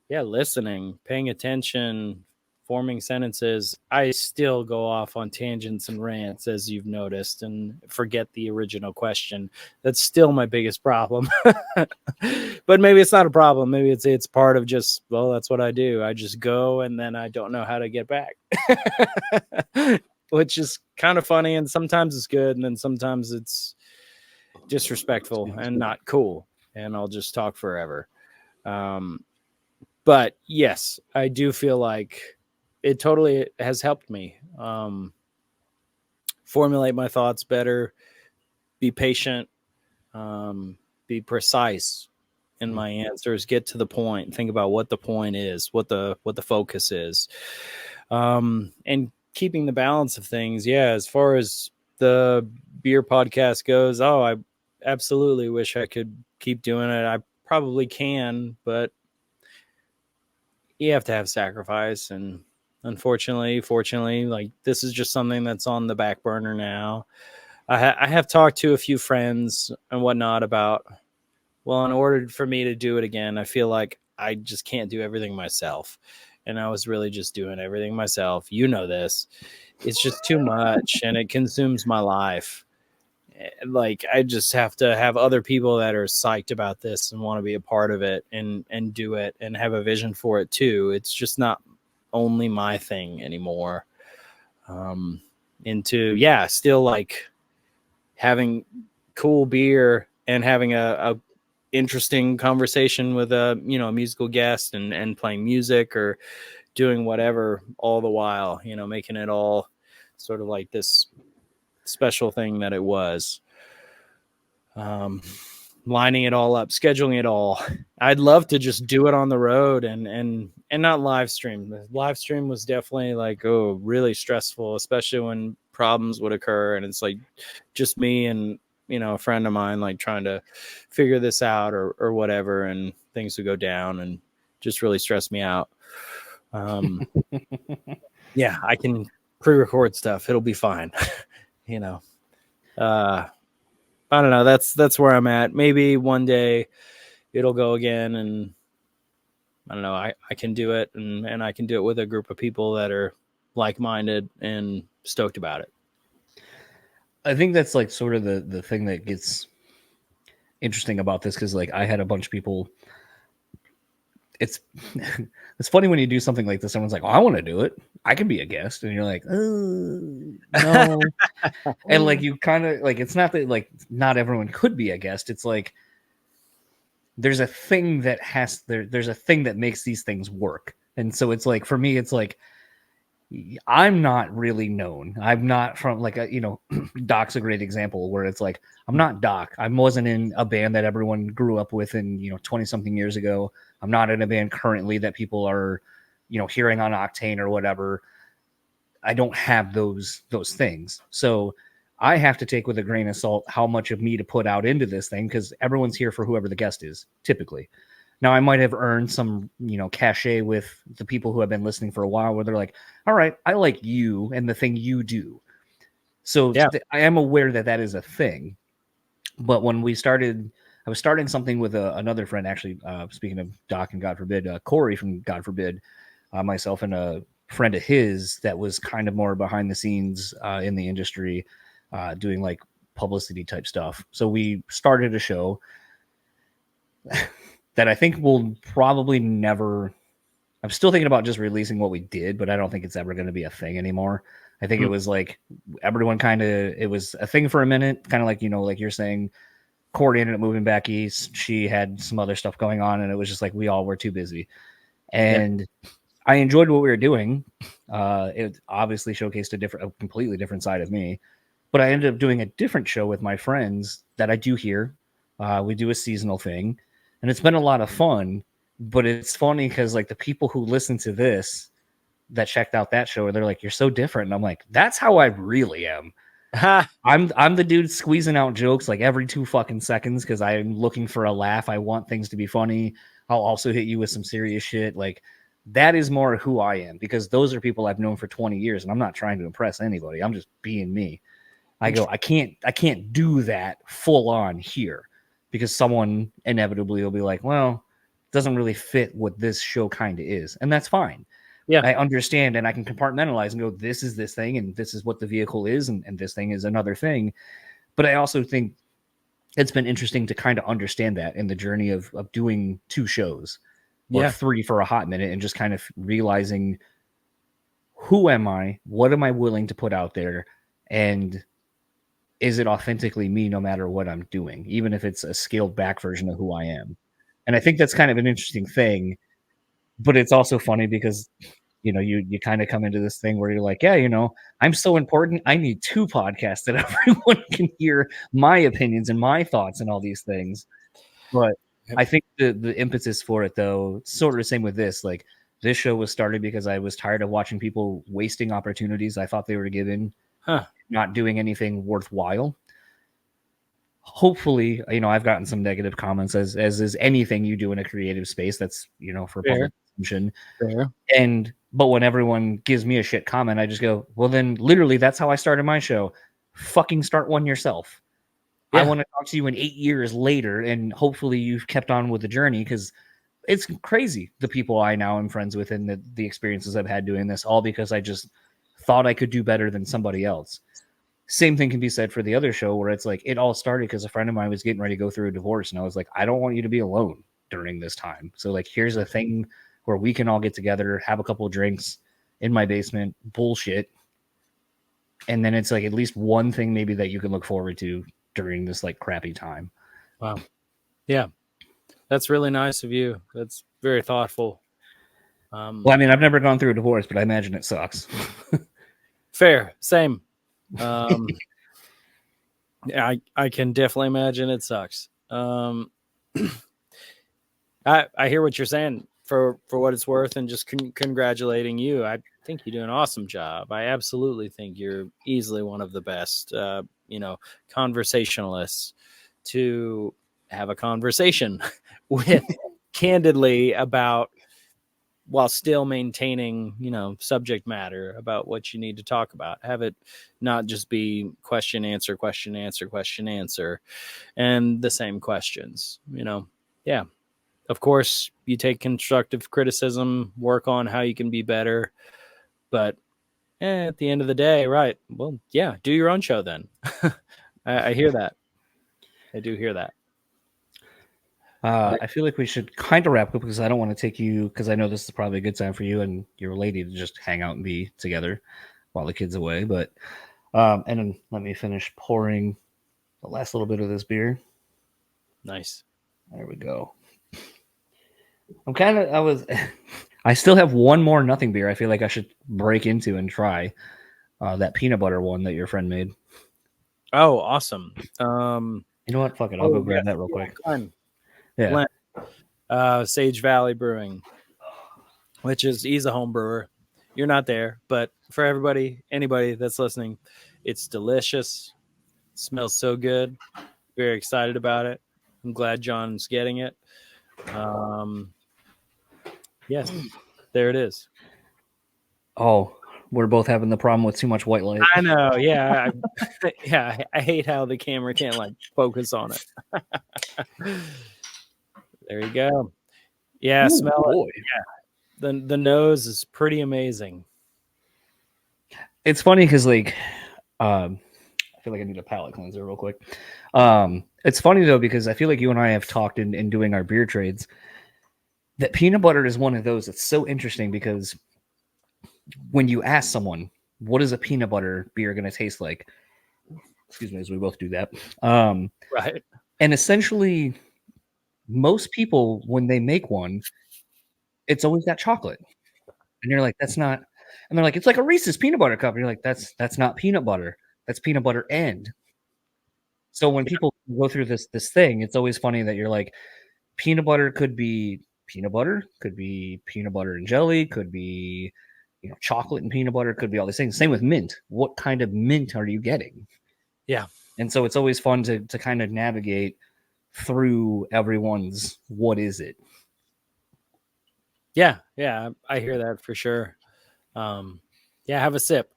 listening, paying attention, forming sentences. I still go off on tangents and rants, as you've noticed, and forget the original question. That's still my biggest problem. But maybe it's not a problem. Maybe it's part of just, well, that's what I do. I just go and then I don't know how to get back. which is kind of funny, and sometimes it's good, and then sometimes it's disrespectful and not cool, and I'll just talk forever. But yes, I do feel like it totally has helped me formulate my thoughts better, be patient, be precise in my answers, get to the point, think about what the point is, what the focus is, and keeping the balance of things. Yeah, as far as the beer podcast goes, I absolutely wish I could keep doing it. I probably can, but you have to have sacrifice, and fortunately, like, this is just something that's on the back burner now. I have talked to a few friends and whatnot about, well, in order for me to do it again, I feel like I just can't do everything myself. And I was really just doing everything myself. You know this. It's just too much, and it consumes my life. Like, I just have to have other people that are psyched about this and want to be a part of it and do it and have a vision for it too. It's just not only my thing anymore. Still like having cool beer and having a interesting conversation with a musical guest and playing music or doing whatever all the while, making it all sort of like this special thing that it was. Lining it all up, scheduling it all. I'd love to just do it on the road and not live stream. The live stream was definitely like, really stressful, especially when problems would occur and it's like just me and a friend of mine, like, trying to figure this out or whatever, and things would go down and just really stress me out. Yeah, I can pre-record stuff. It'll be fine. I don't know. That's where I'm at. Maybe one day it'll go again, and I don't know. I can do it, and I can do it with a group of people that are like-minded and stoked about it. I think that's like sort of the thing that gets interesting about this, because like I had a bunch of people. It's funny when you do something like this. Someone's like, "Oh, I want to do it. I can be a guest," and you're like, "No." And like you kind of like, it's not that like not everyone could be a guest. It's like there's a thing that there's a thing that makes these things work. And so it's like, for me, it's like, I'm not really known. I'm not from like Doc's a great example where it's like, I'm not Doc. I wasn't in a band that everyone grew up with in 20 something years ago. I'm not in a band currently that people are hearing on Octane or whatever. I don't have those things. So I have to take with a grain of salt how much of me to put out into this thing, because everyone's here for whoever the guest is, typically. Now, I might have earned some, cachet with the people who have been listening for a while, where they're like, all right, I like you and the thing you do. So yeah. I am aware that is a thing. But when we started, I was starting something with another friend, actually, speaking of Doc and God Forbid, Corey from God Forbid, myself and a friend of his that was kind of more behind the scenes in the industry, doing like publicity type stuff. So we started a show that I think will probably never. I'm still thinking about just releasing what we did, but I don't think it's ever going to be a thing anymore. I think it was like everyone it was a thing for a minute, kind of like, like you're saying, Corey ended up moving back east. She had some other stuff going on, and it was just like we all were too busy. And I enjoyed what we were doing. It obviously showcased a completely different side of me. But I ended up doing a different show with my friends that I do here. We do a seasonal thing, and it's been a lot of fun. But it's funny because like the people who listen to this that checked out that show, they're like, "You're so different," and I'm like, "That's how I really am." I'm the dude squeezing out jokes like every 2 fucking seconds because I'm looking for a laugh. I want things to be funny. I'll also hit you with some serious shit. Like, that is more who I am, because those are people I've known for 20 years, and I'm not trying to impress anybody. I'm just being me. I can't do that full on here, because someone inevitably will be like, well, it doesn't really fit what this show kind of is. And that's fine. Yeah, I understand, and I can compartmentalize and go, this is this thing, and this is what the vehicle is, and this thing is another thing. But I also think it's been interesting to kind of understand that in the journey of doing 2 shows or 3 for a hot minute, and just kind of realizing who am I? What am I willing to put out there? And is it authentically me no matter what I'm doing, even if it's a scaled back version of who I am? And I think that's kind of an interesting thing, but it's also funny because you kind of come into this thing where you're like, yeah, I'm so important. I need 2 podcasts that everyone can hear my opinions and my thoughts and all these things. But I think the impetus for it, though, sort of the same with this. Like, this show was started because I was tired of watching people wasting opportunities I thought they were given, not doing anything worthwhile. Hopefully, I've gotten some negative comments, as is anything you do in a creative space that's, for public consumption. But when everyone gives me a shit comment, I just go, well, then literally that's how I started my show. Fucking start one yourself. I want to talk to you in 8 years later, and hopefully you've kept on with the journey, because it's crazy the people I now am friends with and the experiences I've had doing this, all because I just thought I could do better than somebody else. Same thing can be said for the other show, where it's like, it all started because a friend of mine was getting ready to go through a divorce, and I was like, I don't want you to be alone during this time. So, like, here's a thing where we can all get together, have a couple of drinks in my basement, bullshit. And then it's like at least one thing maybe that you can look forward to during this like crappy time. Wow. Yeah. That's really nice of you. That's very thoughtful. Well, I mean, I've never gone through a divorce, but I imagine it sucks. Fair. Same. Yeah, I can definitely imagine it sucks. I hear what you're saying, for what it's worth, and just congratulating you. I think you do an awesome job. I absolutely think you're easily one of the best, conversationalists to have a conversation with candidly about, while still maintaining, subject matter about what you need to talk about. Have it not just be question, answer, question, answer, question, answer, and the same questions, Yeah. Of course, you take constructive criticism, work on how you can be better. But at the end of the day, right, well, yeah, do your own show then. I hear that. I do hear that. I feel like we should kind of wrap up, because I don't want to take you, because I know this is probably a good time for you and your lady to just hang out and be together while the kid's away. But and then let me finish pouring the last little bit of this beer. Nice. There we go. I still have one more nothing beer I feel like I should break into and try. That peanut butter one that your friend made. Oh, awesome. You know what? Fuck it. I'll go grab that real quick. Yeah. Sage Valley Brewing, which he's a home brewer. You're not there, but for anybody that's listening, it's delicious. It smells so good. Very excited about it. I'm glad John's getting it. Yes, there it is. Oh, we're both having the problem with too much white light. I know. Yeah. I hate how the camera can't like focus on it. There you go. Yeah. Ooh, smell boy. it. Yeah. The nose is pretty amazing. It's funny because I feel like I need a palate cleanser real quick. It's funny though, because I feel like you and I have talked in doing our beer trades that peanut butter is one of those that's so interesting, because when you ask someone, what is a peanut butter beer going to taste like? Excuse me, as we both do that. Right. And essentially, most people, when they make one, it's always got chocolate. And you're like, that's not. And they're like, it's like a Reese's peanut butter cup. And you're like, that's not peanut butter. That's peanut butter end. So when people go through this thing, it's always funny that you're like, peanut butter could be peanut butter, could be peanut butter and jelly, could be chocolate and peanut butter, could be all these things. Same with mint. What kind of mint are you getting? Yeah. And so it's always fun to kind of navigate through everyone's what is it. Yeah, I hear that for sure. Have a sip.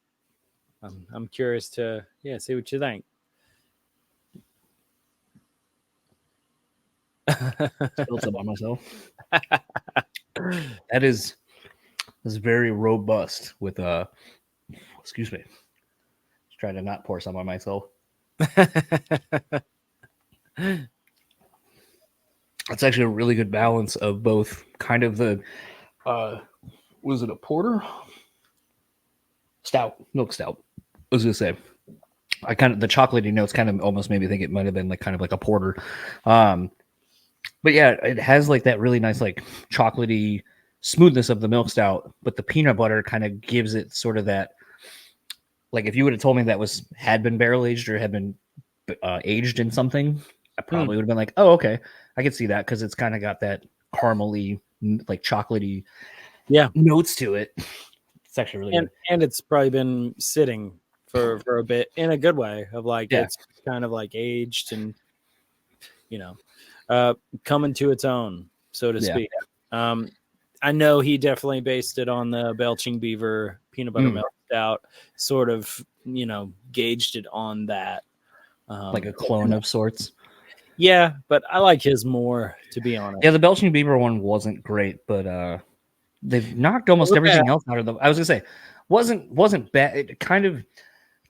I'm curious to see what you think. Spilled some on myself. That is very robust with excuse me. Just trying to not pour some on myself. It's actually a really good balance of both kind of the was it a porter? milk stout. I was gonna say, the chocolatey notes kind of almost made me think it might have been like kind of like a porter. But yeah, it has like that really nice like chocolatey smoothness of the milk stout, but the peanut butter kind of gives it sort of that. Like if you would have told me that had been barrel aged or had been aged in something, I probably would have been like, oh, okay, I could see that because it's kind of got that caramely, like chocolatey, notes to it. It's actually really good. And it's probably been sitting for a bit in a good way of like it's kind of like aged and coming to its own, so to speak. I know he definitely based it on the Belching Beaver peanut butter milk stout, sort of, gauged it on that. Like a clone of sorts. Yeah, but I like his more, to be honest. Yeah, the Belching Beaver one wasn't great, but they've knocked almost everything else out of them. I was gonna say, wasn't bad. It kind of,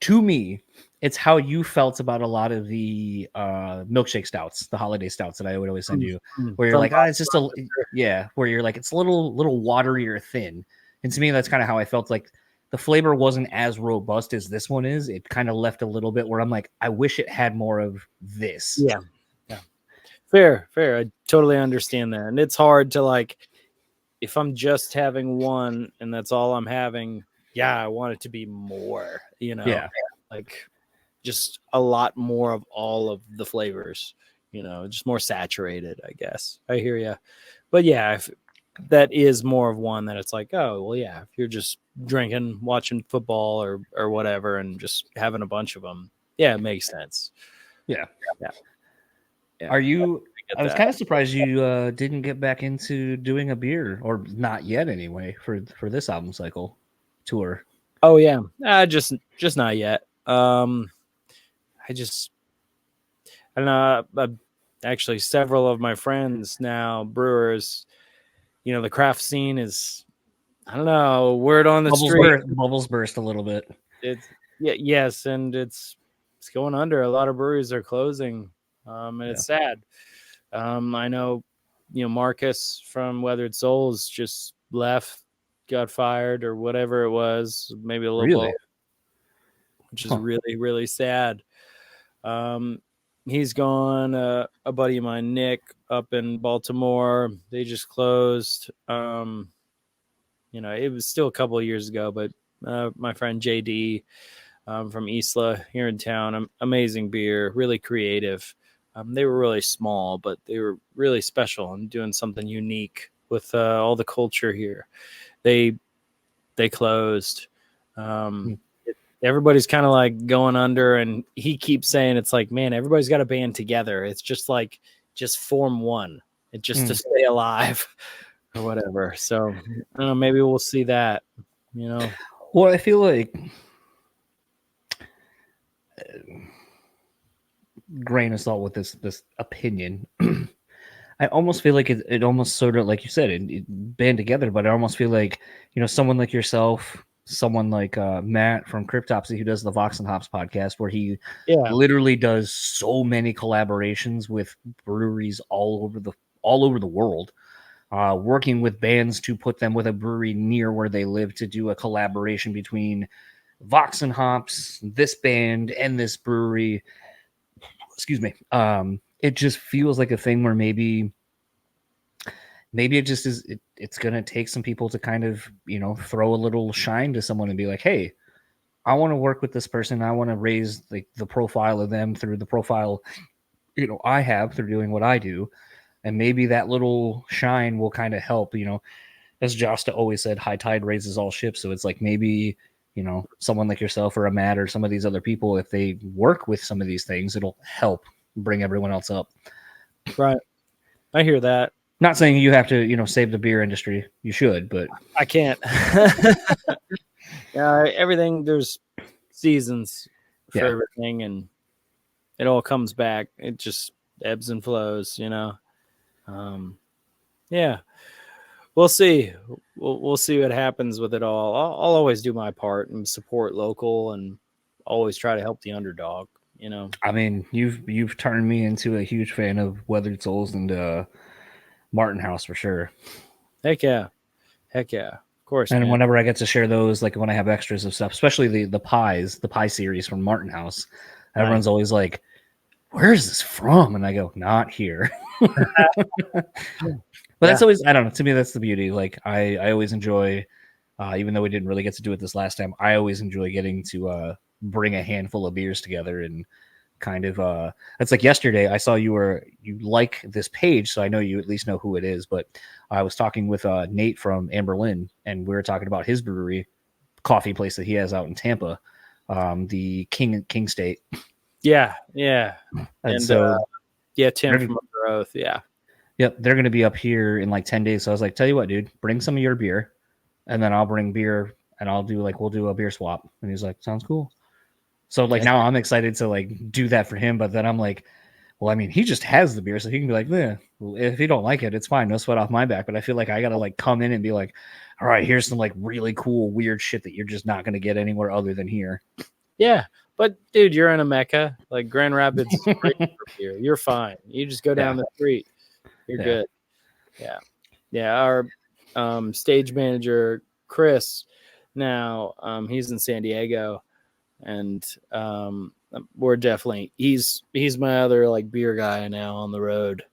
to me, it's how you felt about a lot of the milkshake stouts, the holiday stouts that I would always send you, where you're like, it's just where you're like, it's a little watery or thin. And to me, that's kind of how I felt. Like the flavor wasn't as robust as this one is. It kind of left a little bit where I'm like, I wish it had more of this. Yeah. Fair. I totally understand that. And it's hard to like, if I'm just having one and that's all I'm having, I want it to be more, like just a lot more of all of the flavors, just more saturated, I guess. I hear you. But yeah, if that is more of one that it's like, oh, well, yeah, if you're just drinking, watching football or whatever and just having a bunch of them, it makes sense. Yeah. Are you... I was kind of surprised you didn't get back into doing a beer, or not yet anyway, for this album cycle tour. Oh yeah, just not yet. I don't know. Actually, several of my friends now, brewers, the craft scene is, I don't know, word on the street. Bubbles burst a little bit. Yes, and it's going under. A lot of breweries are closing, and it's sad. I know, Marcus from Weathered Souls just left, got fired or whatever it was, maybe a little bit, which is really, really sad. He's gone. A buddy of mine, Nick, up in Baltimore, they just closed. It was still a couple of years ago, but my friend JD from Isla here in town, amazing beer, really creative. They were really small, but they were really special and doing something unique with all the culture here. They closed. Everybody's kind of like going under, and he keeps saying it's like, man, everybody's got to band together. It's just like, just form one, to stay alive or whatever. So I don't know, maybe we'll see that. Well, I feel like. Grain of salt with this opinion. I almost feel like it almost sort of, like you said, it band together, but I almost feel like, someone like yourself, someone like Matt from Cryptopsy, who does the Vox and Hops podcast, where he literally does so many collaborations with breweries all over the world, working with bands to put them with a brewery near where they live to do a collaboration between Vox and Hops, this band, and this brewery. Excuse me. It just feels like a thing where maybe it just is. It's gonna take some people to kind of throw a little shine to someone and be like, hey, I want to work with this person. I want to raise the profile of them through the profile I have through doing what I do, and maybe that little shine will kind of help. As Josta always said, high tide raises all ships. So it's like maybe. Someone like yourself or a Matt or some of these other people, if they work with some of these things, it'll help bring everyone else up. Right. I hear that. Not saying you have to, save the beer industry. You should, but I can't. Everything, there's seasons for everything, and it all comes back. It just ebbs and flows, We'll see. We'll see what happens with it all. I'll always do my part and support local, and always try to help the underdog. I mean, you've turned me into a huge fan of Weathered Souls and Martin House for sure. Heck yeah, of course. And man. whenever I get to share those, like when I have extras of stuff, especially the pie series from Martin House, everyone's always like, "Where is this from?" And I go, "Not here." But that's always, I don't know. To me, that's the beauty. Like I always enjoy, even though we didn't really get to do it this last time, I always enjoy getting to bring a handful of beers together and kind of. It's like yesterday. I saw you like this page, so I know you at least know who it is. But I was talking with Nate from Amberlin, and we were talking about his brewery, coffee place that he has out in Tampa, the King State. Yeah. And so Tim from Growth. Yeah. Yep, they're going to be up here in like 10 days. So I was like, tell you what, dude, bring some of your beer, and then I'll bring beer, and we'll do a beer swap. And he's like, sounds cool. So like now I'm excited to like do that for him, but then I'm like, well, I mean, he just has the beer, so he can be like, yeah, if you don't like it, it's fine, no sweat off my back. But I feel like I got to like come in and be like, all right, here's some like really cool, weird shit that you're just not going to get anywhere other than here. Yeah. But dude, you're in a mecca like Grand Rapids. You're fine. You just go down the street. You're good. Yeah. Our stage manager Chris, now he's in San Diego, and we're definitely he's my other like beer guy now on the road.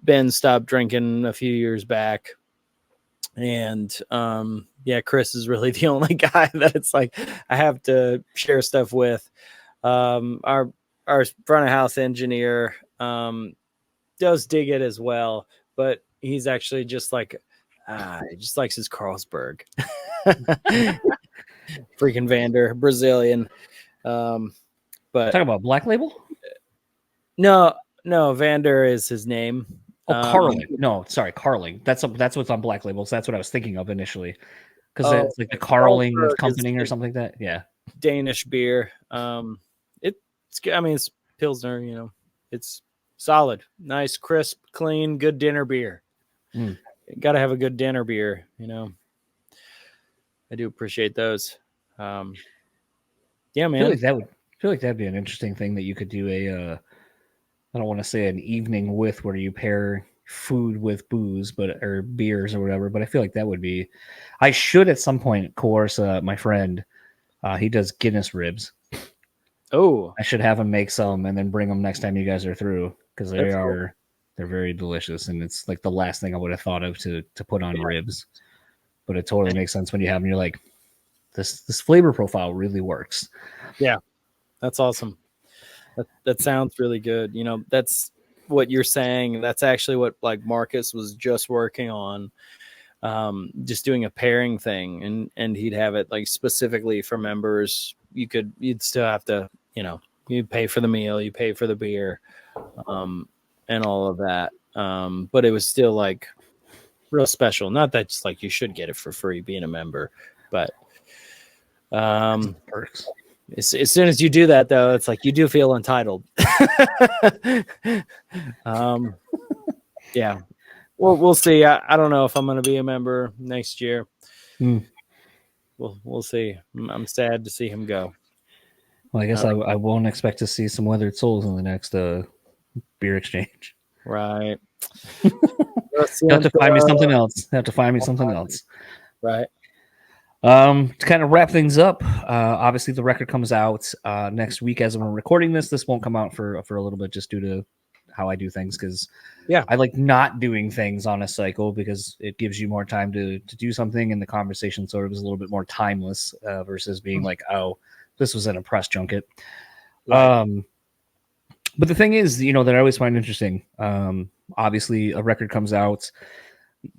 Ben stopped drinking a few years back, and Chris is really the only guy that it's like I have to share stuff with. Our front of house engineer does dig it as well, but he's actually just like he just likes his Carlsberg. Freaking Vander, Brazilian. But talking about Black Label? No, Vander is his name. Carling. No, sorry, Carling. That's what's on Black Label. So that's what I was thinking of initially, because it's like the Carling company or something like that. Yeah, Danish beer. It's Pilsner. It's solid, nice, crisp, clean, good dinner beer. Got to have a good dinner beer. I do appreciate those. Yeah, man. I feel like that'd be an interesting thing that you could do I don't want to say an evening with where you pair food with booze, or beers or whatever, but I feel like that would be. I should at some point coerce my friend. He does Guinness ribs. Oh, I should have him make some and then bring them next time you guys are through, because they're very delicious, and it's like the last thing I would have thought of to put on ribs. But it totally makes sense when you have them. You're like, this flavor profile really works. Yeah, that's awesome. That sounds really good. That's what you're saying. That's actually what like Marcus was just working on, just doing a pairing thing, and he'd have it like specifically for members. You'd still have to, you pay for the meal, you pay for the beer, and all of that. But it was still like real special. Not that just like you should get it for free being a member, but perks. As soon as you do that, though, it's like you do feel entitled. Yeah. We'll see. I don't know if I'm going to be a member next year. We'll see. I'm sad to see him go. Well, I guess I won't expect to see some Weathered Souls in the next beer exchange. Right. You have to find me something else. Right. To kind of wrap things up, obviously the record comes out next week. As we're recording this won't come out for a little bit, just due to how I do things, because I like not doing things on a cycle because it gives you more time to do something, and the conversation sort of is a little bit more timeless versus being like, oh, this was in a press junket. Right. But the thing is, that I always find interesting, obviously a record comes out,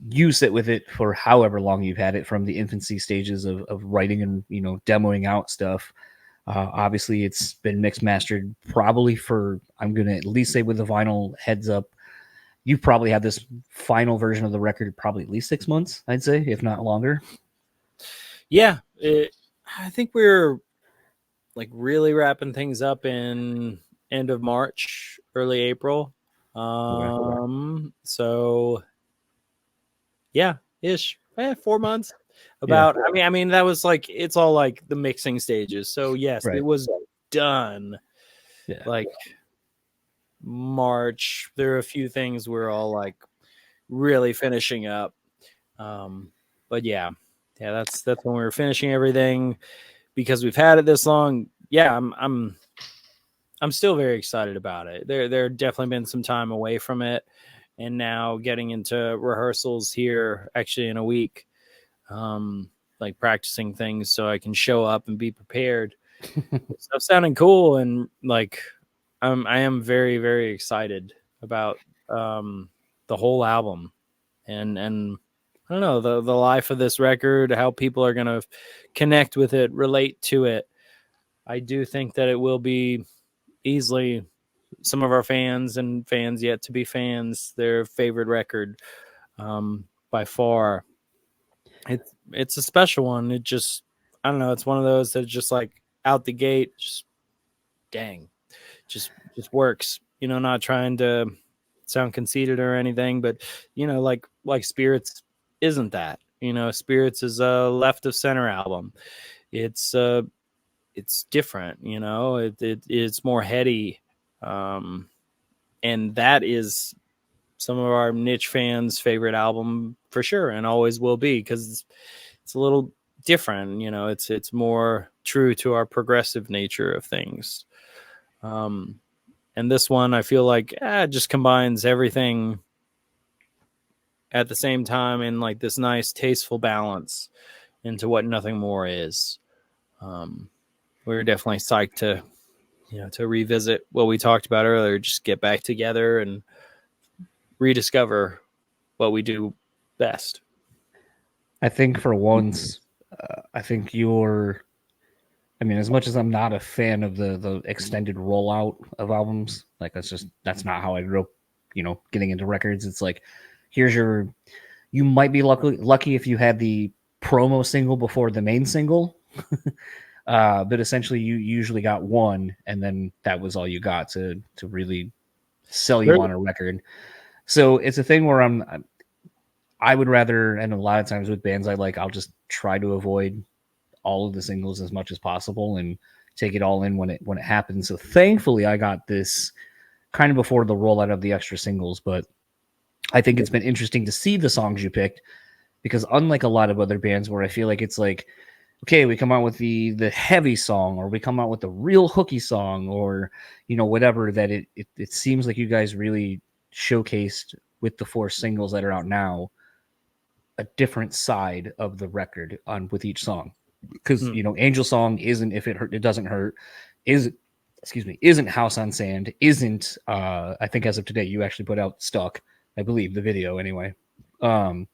you sit with it for however long you've had it, from the infancy stages of writing and demoing out stuff. Obviously it's been mixed mastered probably for, I'm gonna at least say with the vinyl heads up, you probably had this final version of the record probably at least 6 months, I'd say, if not longer. Yeah, I think we're like really wrapping things up in end of March, early April. So yeah, ish. 4 months. About. Yeah. I mean, that was like, it's all like the mixing stages. So yes, It was done. Yeah. Like March. There are a few things we're all like really finishing up. but yeah, that's when we were finishing everything, because we've had it this long. Yeah, I'm still very excited about it. There definitely been some time away from it, and now getting into rehearsals here actually in a week, like practicing things so I can show up and be prepared. Stuff sounding cool, and like I am very, very excited about the whole album, and I don't know, the life of this record, how people are gonna connect with it, relate to it. I do think that it will be easily some of our fans and fans yet to be fans, their favorite record, by far. It's a special one. It just, I don't know, it's one of those that just like out the gate, just dang, just works. You know, not trying to sound conceited or anything, but you know, like Spirits isn't that. You know, Spirits is a left of center album. It's different. You know, it's more heady, and that is some of our niche fans' favorite album for sure, and always will be, because it's a little different. You know, it's more true to our progressive nature of things. And this one, I feel like just combines everything at the same time in like this nice, tasteful balance into what Nothing More is. We're definitely psyched to, you know, to revisit what we talked about earlier, just get back together and rediscover what we do best. I think for once, I think I mean, as much as I'm not a fan of the extended rollout of albums, like that's not how I grew up, you know, getting into records. It's like, you might be lucky if you had the promo single before the main single. But essentially you usually got one, and then that was all you got to really sell you on a record. So it's a thing where I would rather, and a lot of times with bands I like, I'll just try to avoid all of the singles as much as possible and take it all in when it happens. So thankfully I got this kind of before the rollout of the extra singles, but I think it's been interesting to see the songs you picked, because unlike a lot of other bands where I feel like it's like, okay, we come out with the heavy song, or we come out with the real hooky song, or, you know, whatever, that it seems like you guys really showcased with the 4 singles that are out now a different side of the record on with each song. Because you know, Angel Song isn't If It Hurt It Doesn't Hurt, isn't House on Sand, isn't I think as of today you actually put out Stuck, I believe, the video anyway. And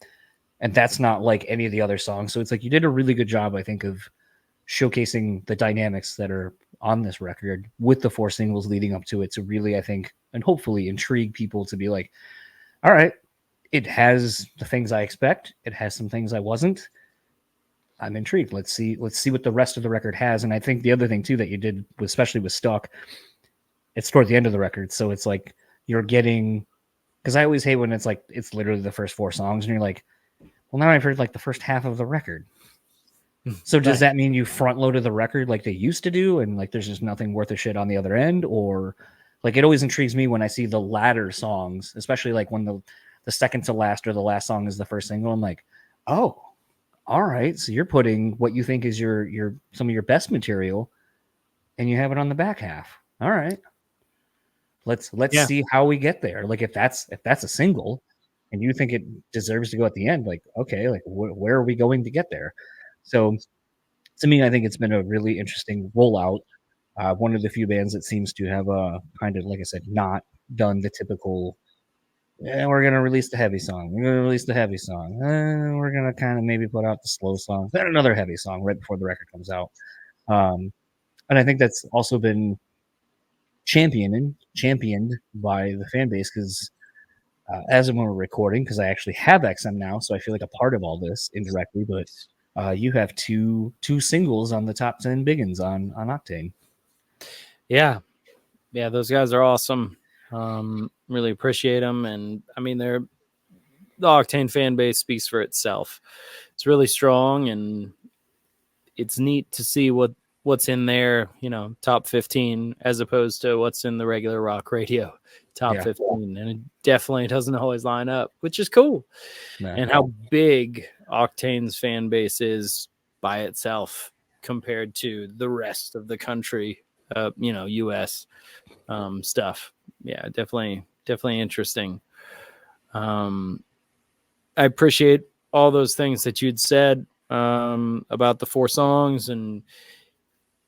that's not like any of the other songs. So it's like you did a really good job, I think, of showcasing the dynamics that are on this record with the 4 singles leading up to it, to really, I think, and hopefully intrigue people to be like, all right, it has the things I expect. It has some things I wasn't. I'm intrigued. Let's see what the rest of the record has. And I think the other thing too that you did, especially with Stuck, it's toward the end of the record. So it's like you're getting, because I always hate when it's like, it's literally the first 4 songs and you're like, well, now I've heard like the first half of the record. So does that mean you front loaded the record like they used to do, and like there's just nothing worth a shit on the other end? Or like, it always intrigues me when I see the latter songs, especially like when the second to last or the last song is the first single. I'm like, oh, all right, so you're putting what you think is your some of your best material, and you have it on the back half. All right, let's see how we get there. Like if that's a single, and you think it deserves to go at the end, like okay, like where are we going to get there? So to me, I think it's been a really interesting rollout. One of the few bands that seems to have kind of, like I said, not done the typical, we're going to release the heavy song. We're going to release the heavy song. We're going to kind of maybe put out the slow song. Then another heavy song right before the record comes out. And I think that's also been championed by the fan base, because as of when we're recording, because I actually have XM now, so I feel like a part of all this indirectly, but you have two singles on the top 10 biggins on Octane. Yeah, those guys are awesome. Really appreciate them, and I mean, the Octane fan base speaks for itself. It's really strong, and it's neat to see what what's in their, top 15 as opposed to what's in the regular rock radio top 15. And it definitely doesn't always line up, which is cool. Yeah. And how big Octane's fan base is by itself compared to the rest of the country, US stuff. Yeah, definitely interesting. I appreciate all those things that you'd said about the 4 songs, and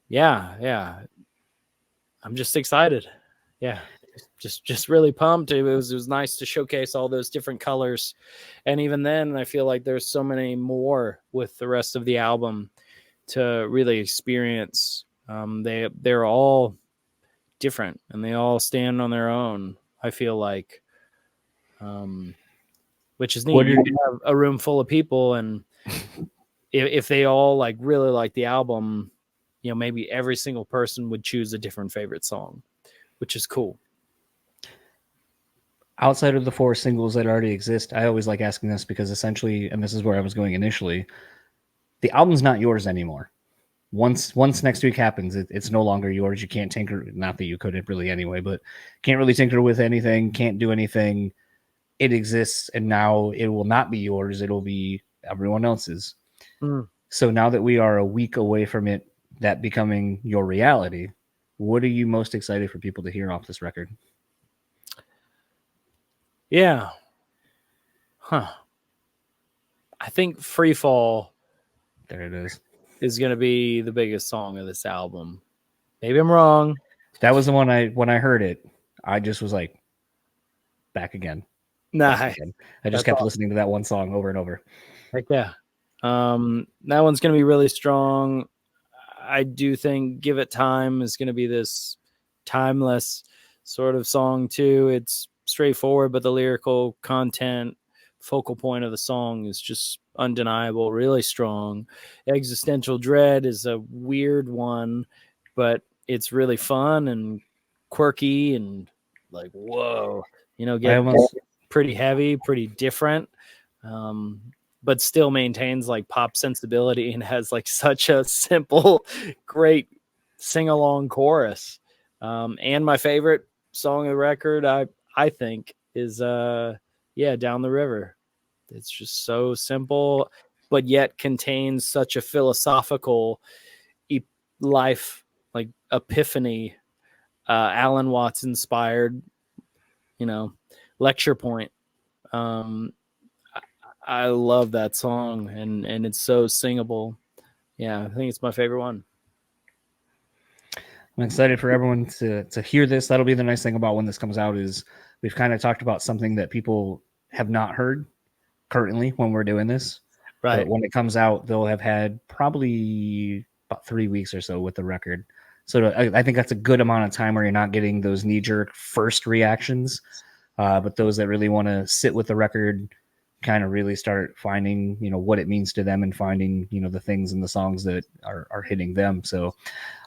yeah, I'm just excited. Yeah, just really pumped. It was nice to showcase all those different colors, and even then, I feel like there's so many more with the rest of the album to really experience. They're all different, and they all stand on their own, I feel like, which is neat. You have a room full of people, and if they all like really like the album, maybe every single person would choose a different favorite song, which is cool. Outside of the 4 singles that already exist, I always like asking this because essentially, and this is where I was going initially, the album's not yours anymore. Once next week happens, it's no longer yours. You can't tinker. Not that you couldn't really anyway, but can't really tinker with anything. Can't do anything. It exists, and now it will not be yours. It'll be everyone else's. So now that we are a week away from it, that becoming your reality, what are you most excited for people to hear off this record? Yeah. I think Free Fall. There it is going to be the biggest song of this album. Maybe I'm wrong. That was the one when I heard it, I just was like, back again. Nice. I just kept listening to that one song over and over. Heck yeah. That one's going to be really strong. I do think Give It Time is going to be this timeless sort of song too. It's straightforward, but the lyrical content, focal point of the song is just undeniable, really strong. Existential Dread is a weird one, but it's really fun and quirky and like, whoa, pretty heavy, pretty different, but still maintains like pop sensibility and has like such a simple, great sing-along chorus. And my favorite song of the record, I think, is Down the River. It's just so simple, but yet contains such a philosophical life, like epiphany, Alan Watts inspired, lecture point. I love that song, and it's so singable. Yeah, I think it's my favorite one. I'm excited for everyone to hear this. That'll be the nice thing about when this comes out is we've kind of talked about something that people have not heard currently when we're doing this. Right. But when it comes out, they'll have had probably about 3 weeks or so with the record. So I think that's a good amount of time where you're not getting those knee-jerk first reactions, but those that really want to sit with the record, kind of really start finding, what it means to them and finding, the things in the songs that are hitting them. So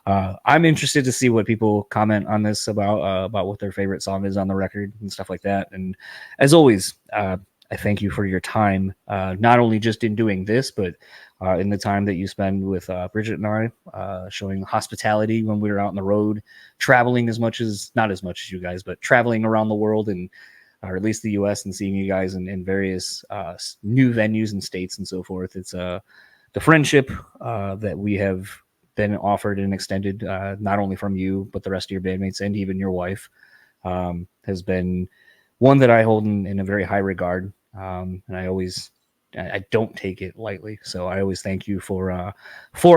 I'm interested to see what people comment on this about what their favorite song is on the record and stuff like that. And as always, I thank you for your time, not only just in doing this, but in the time that you spend with Bridget and I, showing hospitality when we were out on the road, traveling not as much as you guys, but traveling around the world and or at least the U.S. and seeing you guys in various new venues and states and so forth. It's the friendship that we have been offered and extended, not only from you, but the rest of your bandmates and even your wife, has been one that I hold in a very high regard. And I don't take it lightly. So I always thank you for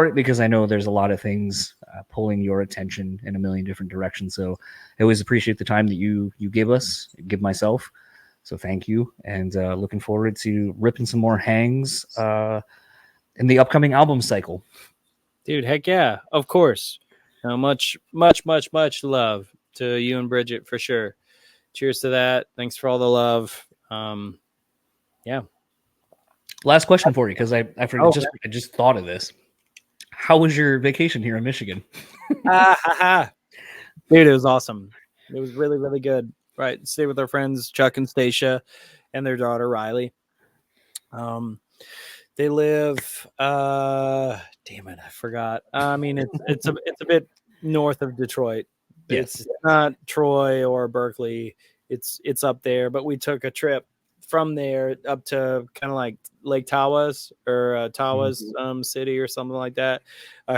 it, because I know there's a lot of things pulling your attention in a million different directions. So I always appreciate the time that you give myself. So thank you. And looking forward to ripping some more hangs in the upcoming album cycle. Dude, heck yeah. Of course. Much love to you and Bridget for sure. Cheers to that. Thanks for all the love. Yeah. Last question for you, because I just thought of this. How was your vacation here in Michigan? Dude, it was awesome. It was really, really good. Right. Stay with our friends, Chuck and Stacia, and their daughter, Riley. They live. Damn it, I forgot. I mean, it's a bit north of Detroit. Yes. It's not Troy or Berkeley. It's up there. But we took a trip from there up to kind of like Lake Tawas or Tawas City or something like that,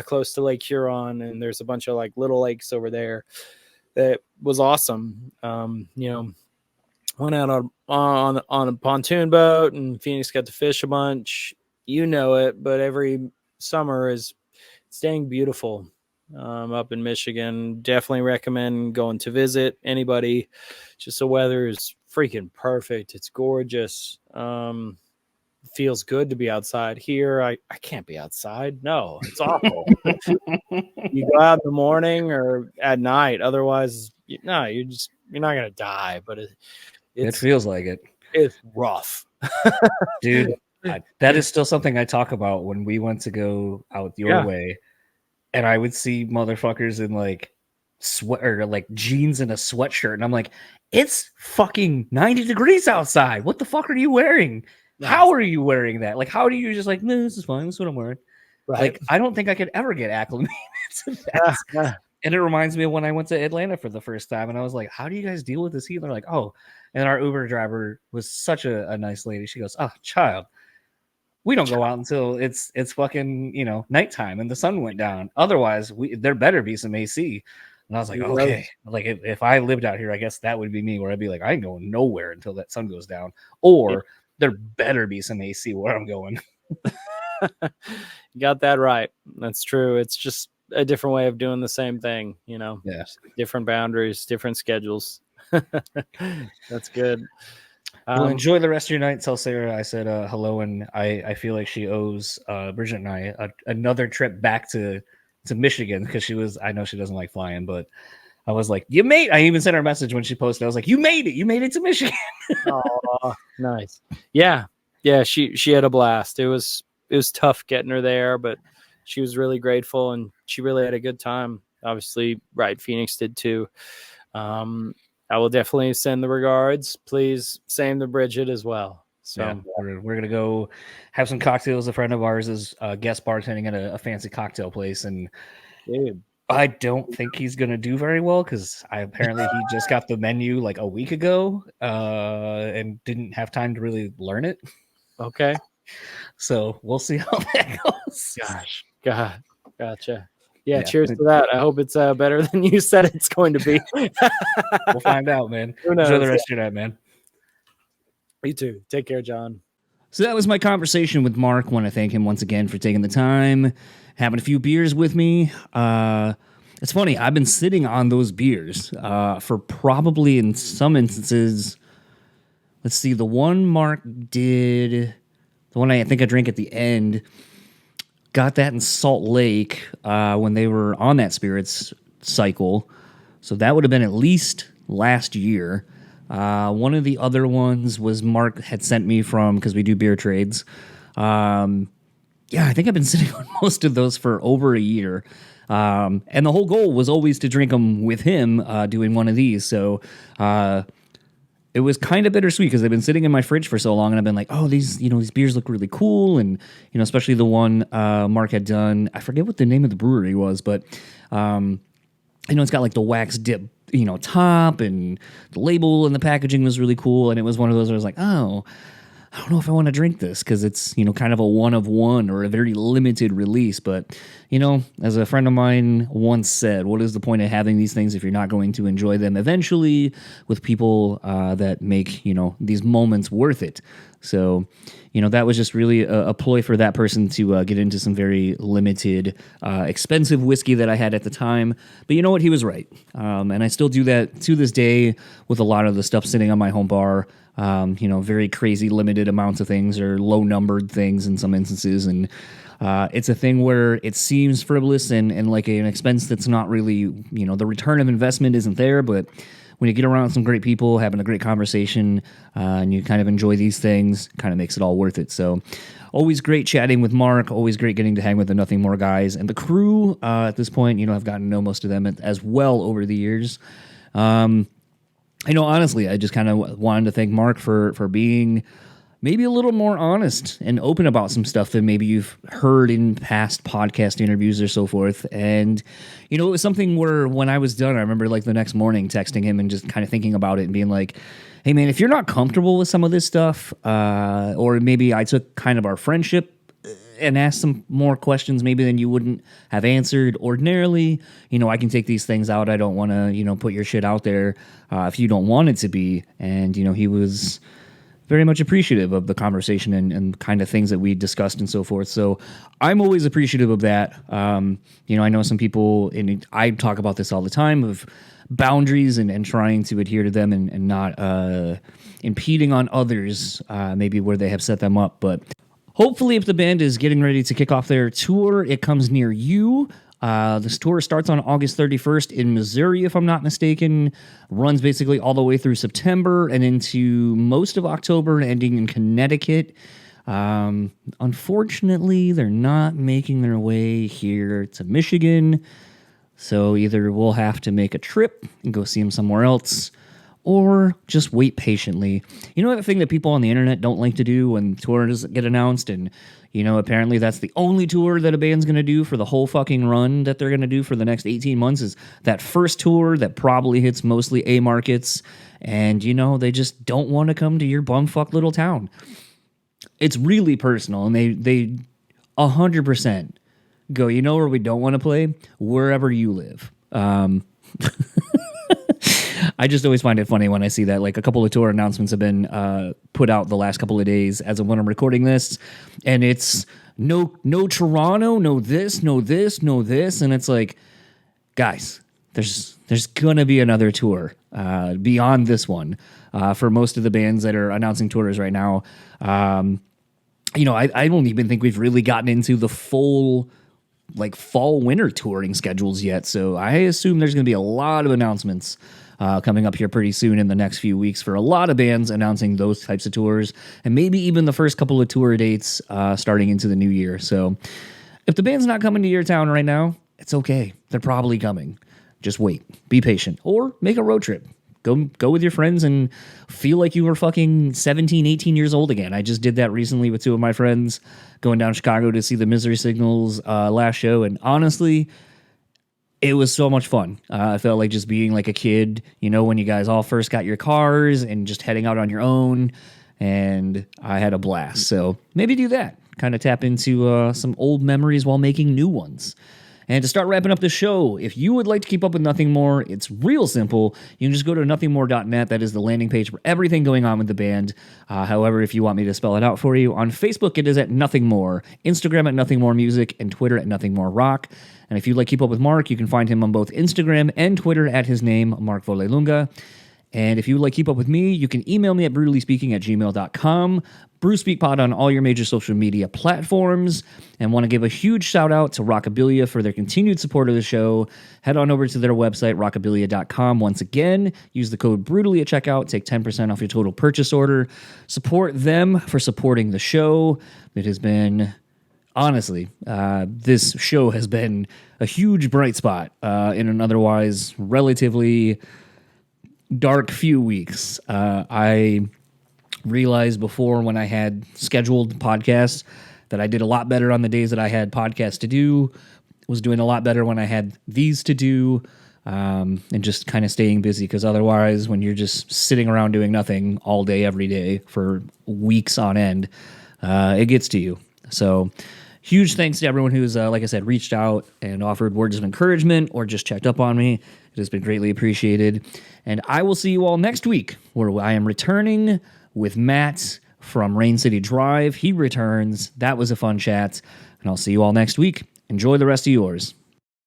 close to Lake Huron. And there's a bunch of like little lakes over there. That was awesome. Went out on a pontoon boat, and Phoenix got to fish a bunch. You know it, but every summer is staying beautiful up in Michigan. Definitely recommend going to visit anybody. Just the weather is freaking perfect. It's gorgeous. Feels good to be outside. Here, I can't be outside. No, it's awful. You go out in the morning or at night. Otherwise, you're not gonna die. But It feels like it. It's rough, dude. That is still something I talk about when we went to go out your way, and I would see motherfuckers in like sweat or like jeans and a sweatshirt, and I'm like, it's fucking 90 degrees outside. What the fuck are you wearing? Nice. How are you wearing that? Like, how do you just like, no, this is fine. This is what I'm wearing. Right. Like, I don't think I could ever get acclimated to that. And it reminds me of when I went to Atlanta for the first time, and I was like, how do you guys deal with this heat? And they're like, oh, and our Uber driver was such a nice lady. She goes, oh, child, we don't go out until it's fucking, nighttime and the sun went down. Otherwise, there better be some AC. And I was like, okay, like if I lived out here, I guess that would be me, where I'd be like, I ain't going nowhere until that sun goes down, or there better be some AC where I'm going. You got that right. That's true. It's just a different way of doing the same thing, Yeah. Different boundaries, different schedules. That's good. Well, enjoy the rest of your night. Tell Sarah I said hello, and I feel like she owes Bridget and I another trip back to Michigan, because I know she doesn't like flying, but I was like, I even sent her a message when she posted. I was like, you made it to Michigan. Oh, nice. Yeah. She had a blast. It was tough getting her there, but she was really grateful, and she really had a good time. Obviously, right, Phoenix did too. I will definitely send the regards. Please same to Bridget as well. So yeah, we're gonna go have some cocktails. A friend of ours is guest bartending at a fancy cocktail place, and dude, I don't think he's gonna do very well, because apparently he just got the menu like a week ago and didn't have time to really learn it. Okay, so we'll see how that goes. Gosh, God, gotcha. Yeah, cheers to that. I hope it's better than you said it's going to be. We'll find out, man. Enjoy the rest of your night, man. You too. Take care, John. So that was my conversation with Mark. I want to thank him once again for taking the time, having a few beers with me. It's funny, I've been sitting on those beers for probably, in some instances, let's see, the one Mark did, the one I think I drank at the end, got that in Salt Lake when they were on that spirits cycle. So that would have been at least last year. One of the other ones was Mark had sent me from, because we do beer trades. I think I've been sitting on most of those for over a year. And the whole goal was always to drink them with him doing one of these. So it was kind of bittersweet, because they've been sitting in my fridge for so long, and I've been like, oh, these beers look really cool. And, especially the one Mark had done, I forget what the name of the brewery was, but, it's got like the wax dip, top, and the label and the packaging was really cool. And it was one of those where I was like, oh, I don't know if I want to drink this, because it's, kind of a one of one or a very limited release. But, as a friend of mine once said, what is the point of having these things if you're not going to enjoy them eventually with people that make, these moments worth it? So, that was just really a ploy for that person to get into some very limited, expensive whiskey that I had at the time. But you know what? He was right. And I still do that to this day with a lot of the stuff sitting on my home bar. Very crazy limited amounts of things, or low numbered things in some instances. And it's a thing where it seems frivolous and like an expense that's not really, the return of investment isn't there. But when you get around some great people, having a great conversation, and you kind of enjoy these things, kind of makes it all worth it. So always great chatting with Mark, always great getting to hang with the Nothing More guys. And the crew at this point, I've gotten to know most of them as well over the years. Honestly, I just kind of wanted to thank Mark for being, maybe a little more honest and open about some stuff than maybe you've heard in past podcast interviews or so forth. And, it was something where when I was done, I remember like the next morning texting him and just kind of thinking about it and being like, hey man, if you're not comfortable with some of this stuff, or maybe I took kind of our friendship and asked some more questions maybe than you wouldn't have answered ordinarily, I can take these things out. I don't want to, put your shit out there if you don't want it to be. And, he was very much appreciative of the conversation and kind of things that we discussed and so forth. So I'm always appreciative of that. I know some people, and I talk about this all the time, of boundaries and trying to adhere to them and not impeding on others, maybe where they have set them up. But hopefully if the band is getting ready to kick off their tour, it comes near you. This tour starts on August 31st in Missouri, if I'm not mistaken, runs basically all the way through September and into most of October, ending in Connecticut. Unfortunately, they're not making their way here to Michigan, so either we'll have to make a trip and go see them somewhere else, or just wait patiently. That thing that people on the internet don't like to do when tours get announced, and apparently that's the only tour that a band's going to do for the whole fucking run that they're going to do for the next 18 months is that first tour that probably hits mostly A markets, and they just don't want to come to your bumfuck little town. It's really personal, and they 100% go, where we don't want to play? Wherever you live. I just always find it funny when I see that. Like, a couple of tour announcements have been put out the last couple of days as of when I'm recording this, and it's no Toronto, no this, no this, no this, and it's like, guys, there's gonna be another tour beyond this one for most of the bands that are announcing tours right now. I don't even think we've really gotten into the full fall winter touring schedules yet, so I assume there's gonna be a lot of announcements coming up here pretty soon in the next few weeks for a lot of bands announcing those types of tours, and maybe even the first couple of tour dates starting into the new year. So if the band's not coming to your town right now, it's okay. They're probably coming. Just wait. Be patient. Or make a road trip. Go with your friends and feel like you were fucking 17, 18 years old again. I just did that recently with two of my friends, going down to Chicago to see the Misery Signals last show, and honestly, it was so much fun. I felt like just being like a kid, when you guys all first got your cars and just heading out on your own, and I had a blast. So maybe do that. Kind of tap into some old memories while making new ones. And to start wrapping up the show, if you would like to keep up with Nothing More, it's real simple. You can just go to nothingmore.net. That is the landing page for everything going on with the band. However, if you want me to spell it out for you, on Facebook it is at Nothing More, Instagram at Nothing More Music, and Twitter at Nothing More Rock. And if you'd like to keep up with Mark, you can find him on both Instagram and Twitter at his name, Mark Vollelunga. And if you would like to keep up with me, you can email me at BREWtallyspeaking@gmail.com, BrewSpeakPod on all your major social media platforms, and want to give a huge shout out to Rockabilia for their continued support of the show. Head on over to their website, rockabilia.com. Once again, use the code BREWtally at checkout, take 10% off your total purchase order. Support them for supporting the show. It has been, honestly, this show has been a huge bright spot in an otherwise relatively dark few weeks. I realized before, when I had scheduled podcasts, that I did a lot better on the days that I had podcasts to do, was doing a lot better when I had these to do, and just kind of staying busy, because otherwise when you're just sitting around doing nothing all day every day for weeks on end, it gets to you. So huge thanks to everyone who's, like I said, reached out and offered words of encouragement or just checked up on me. It has been greatly appreciated. And I will see you all next week, where I am returning with Matt from Rain City Drive. He returns. That was a fun chat. And I'll see you all next week. Enjoy the rest of yours.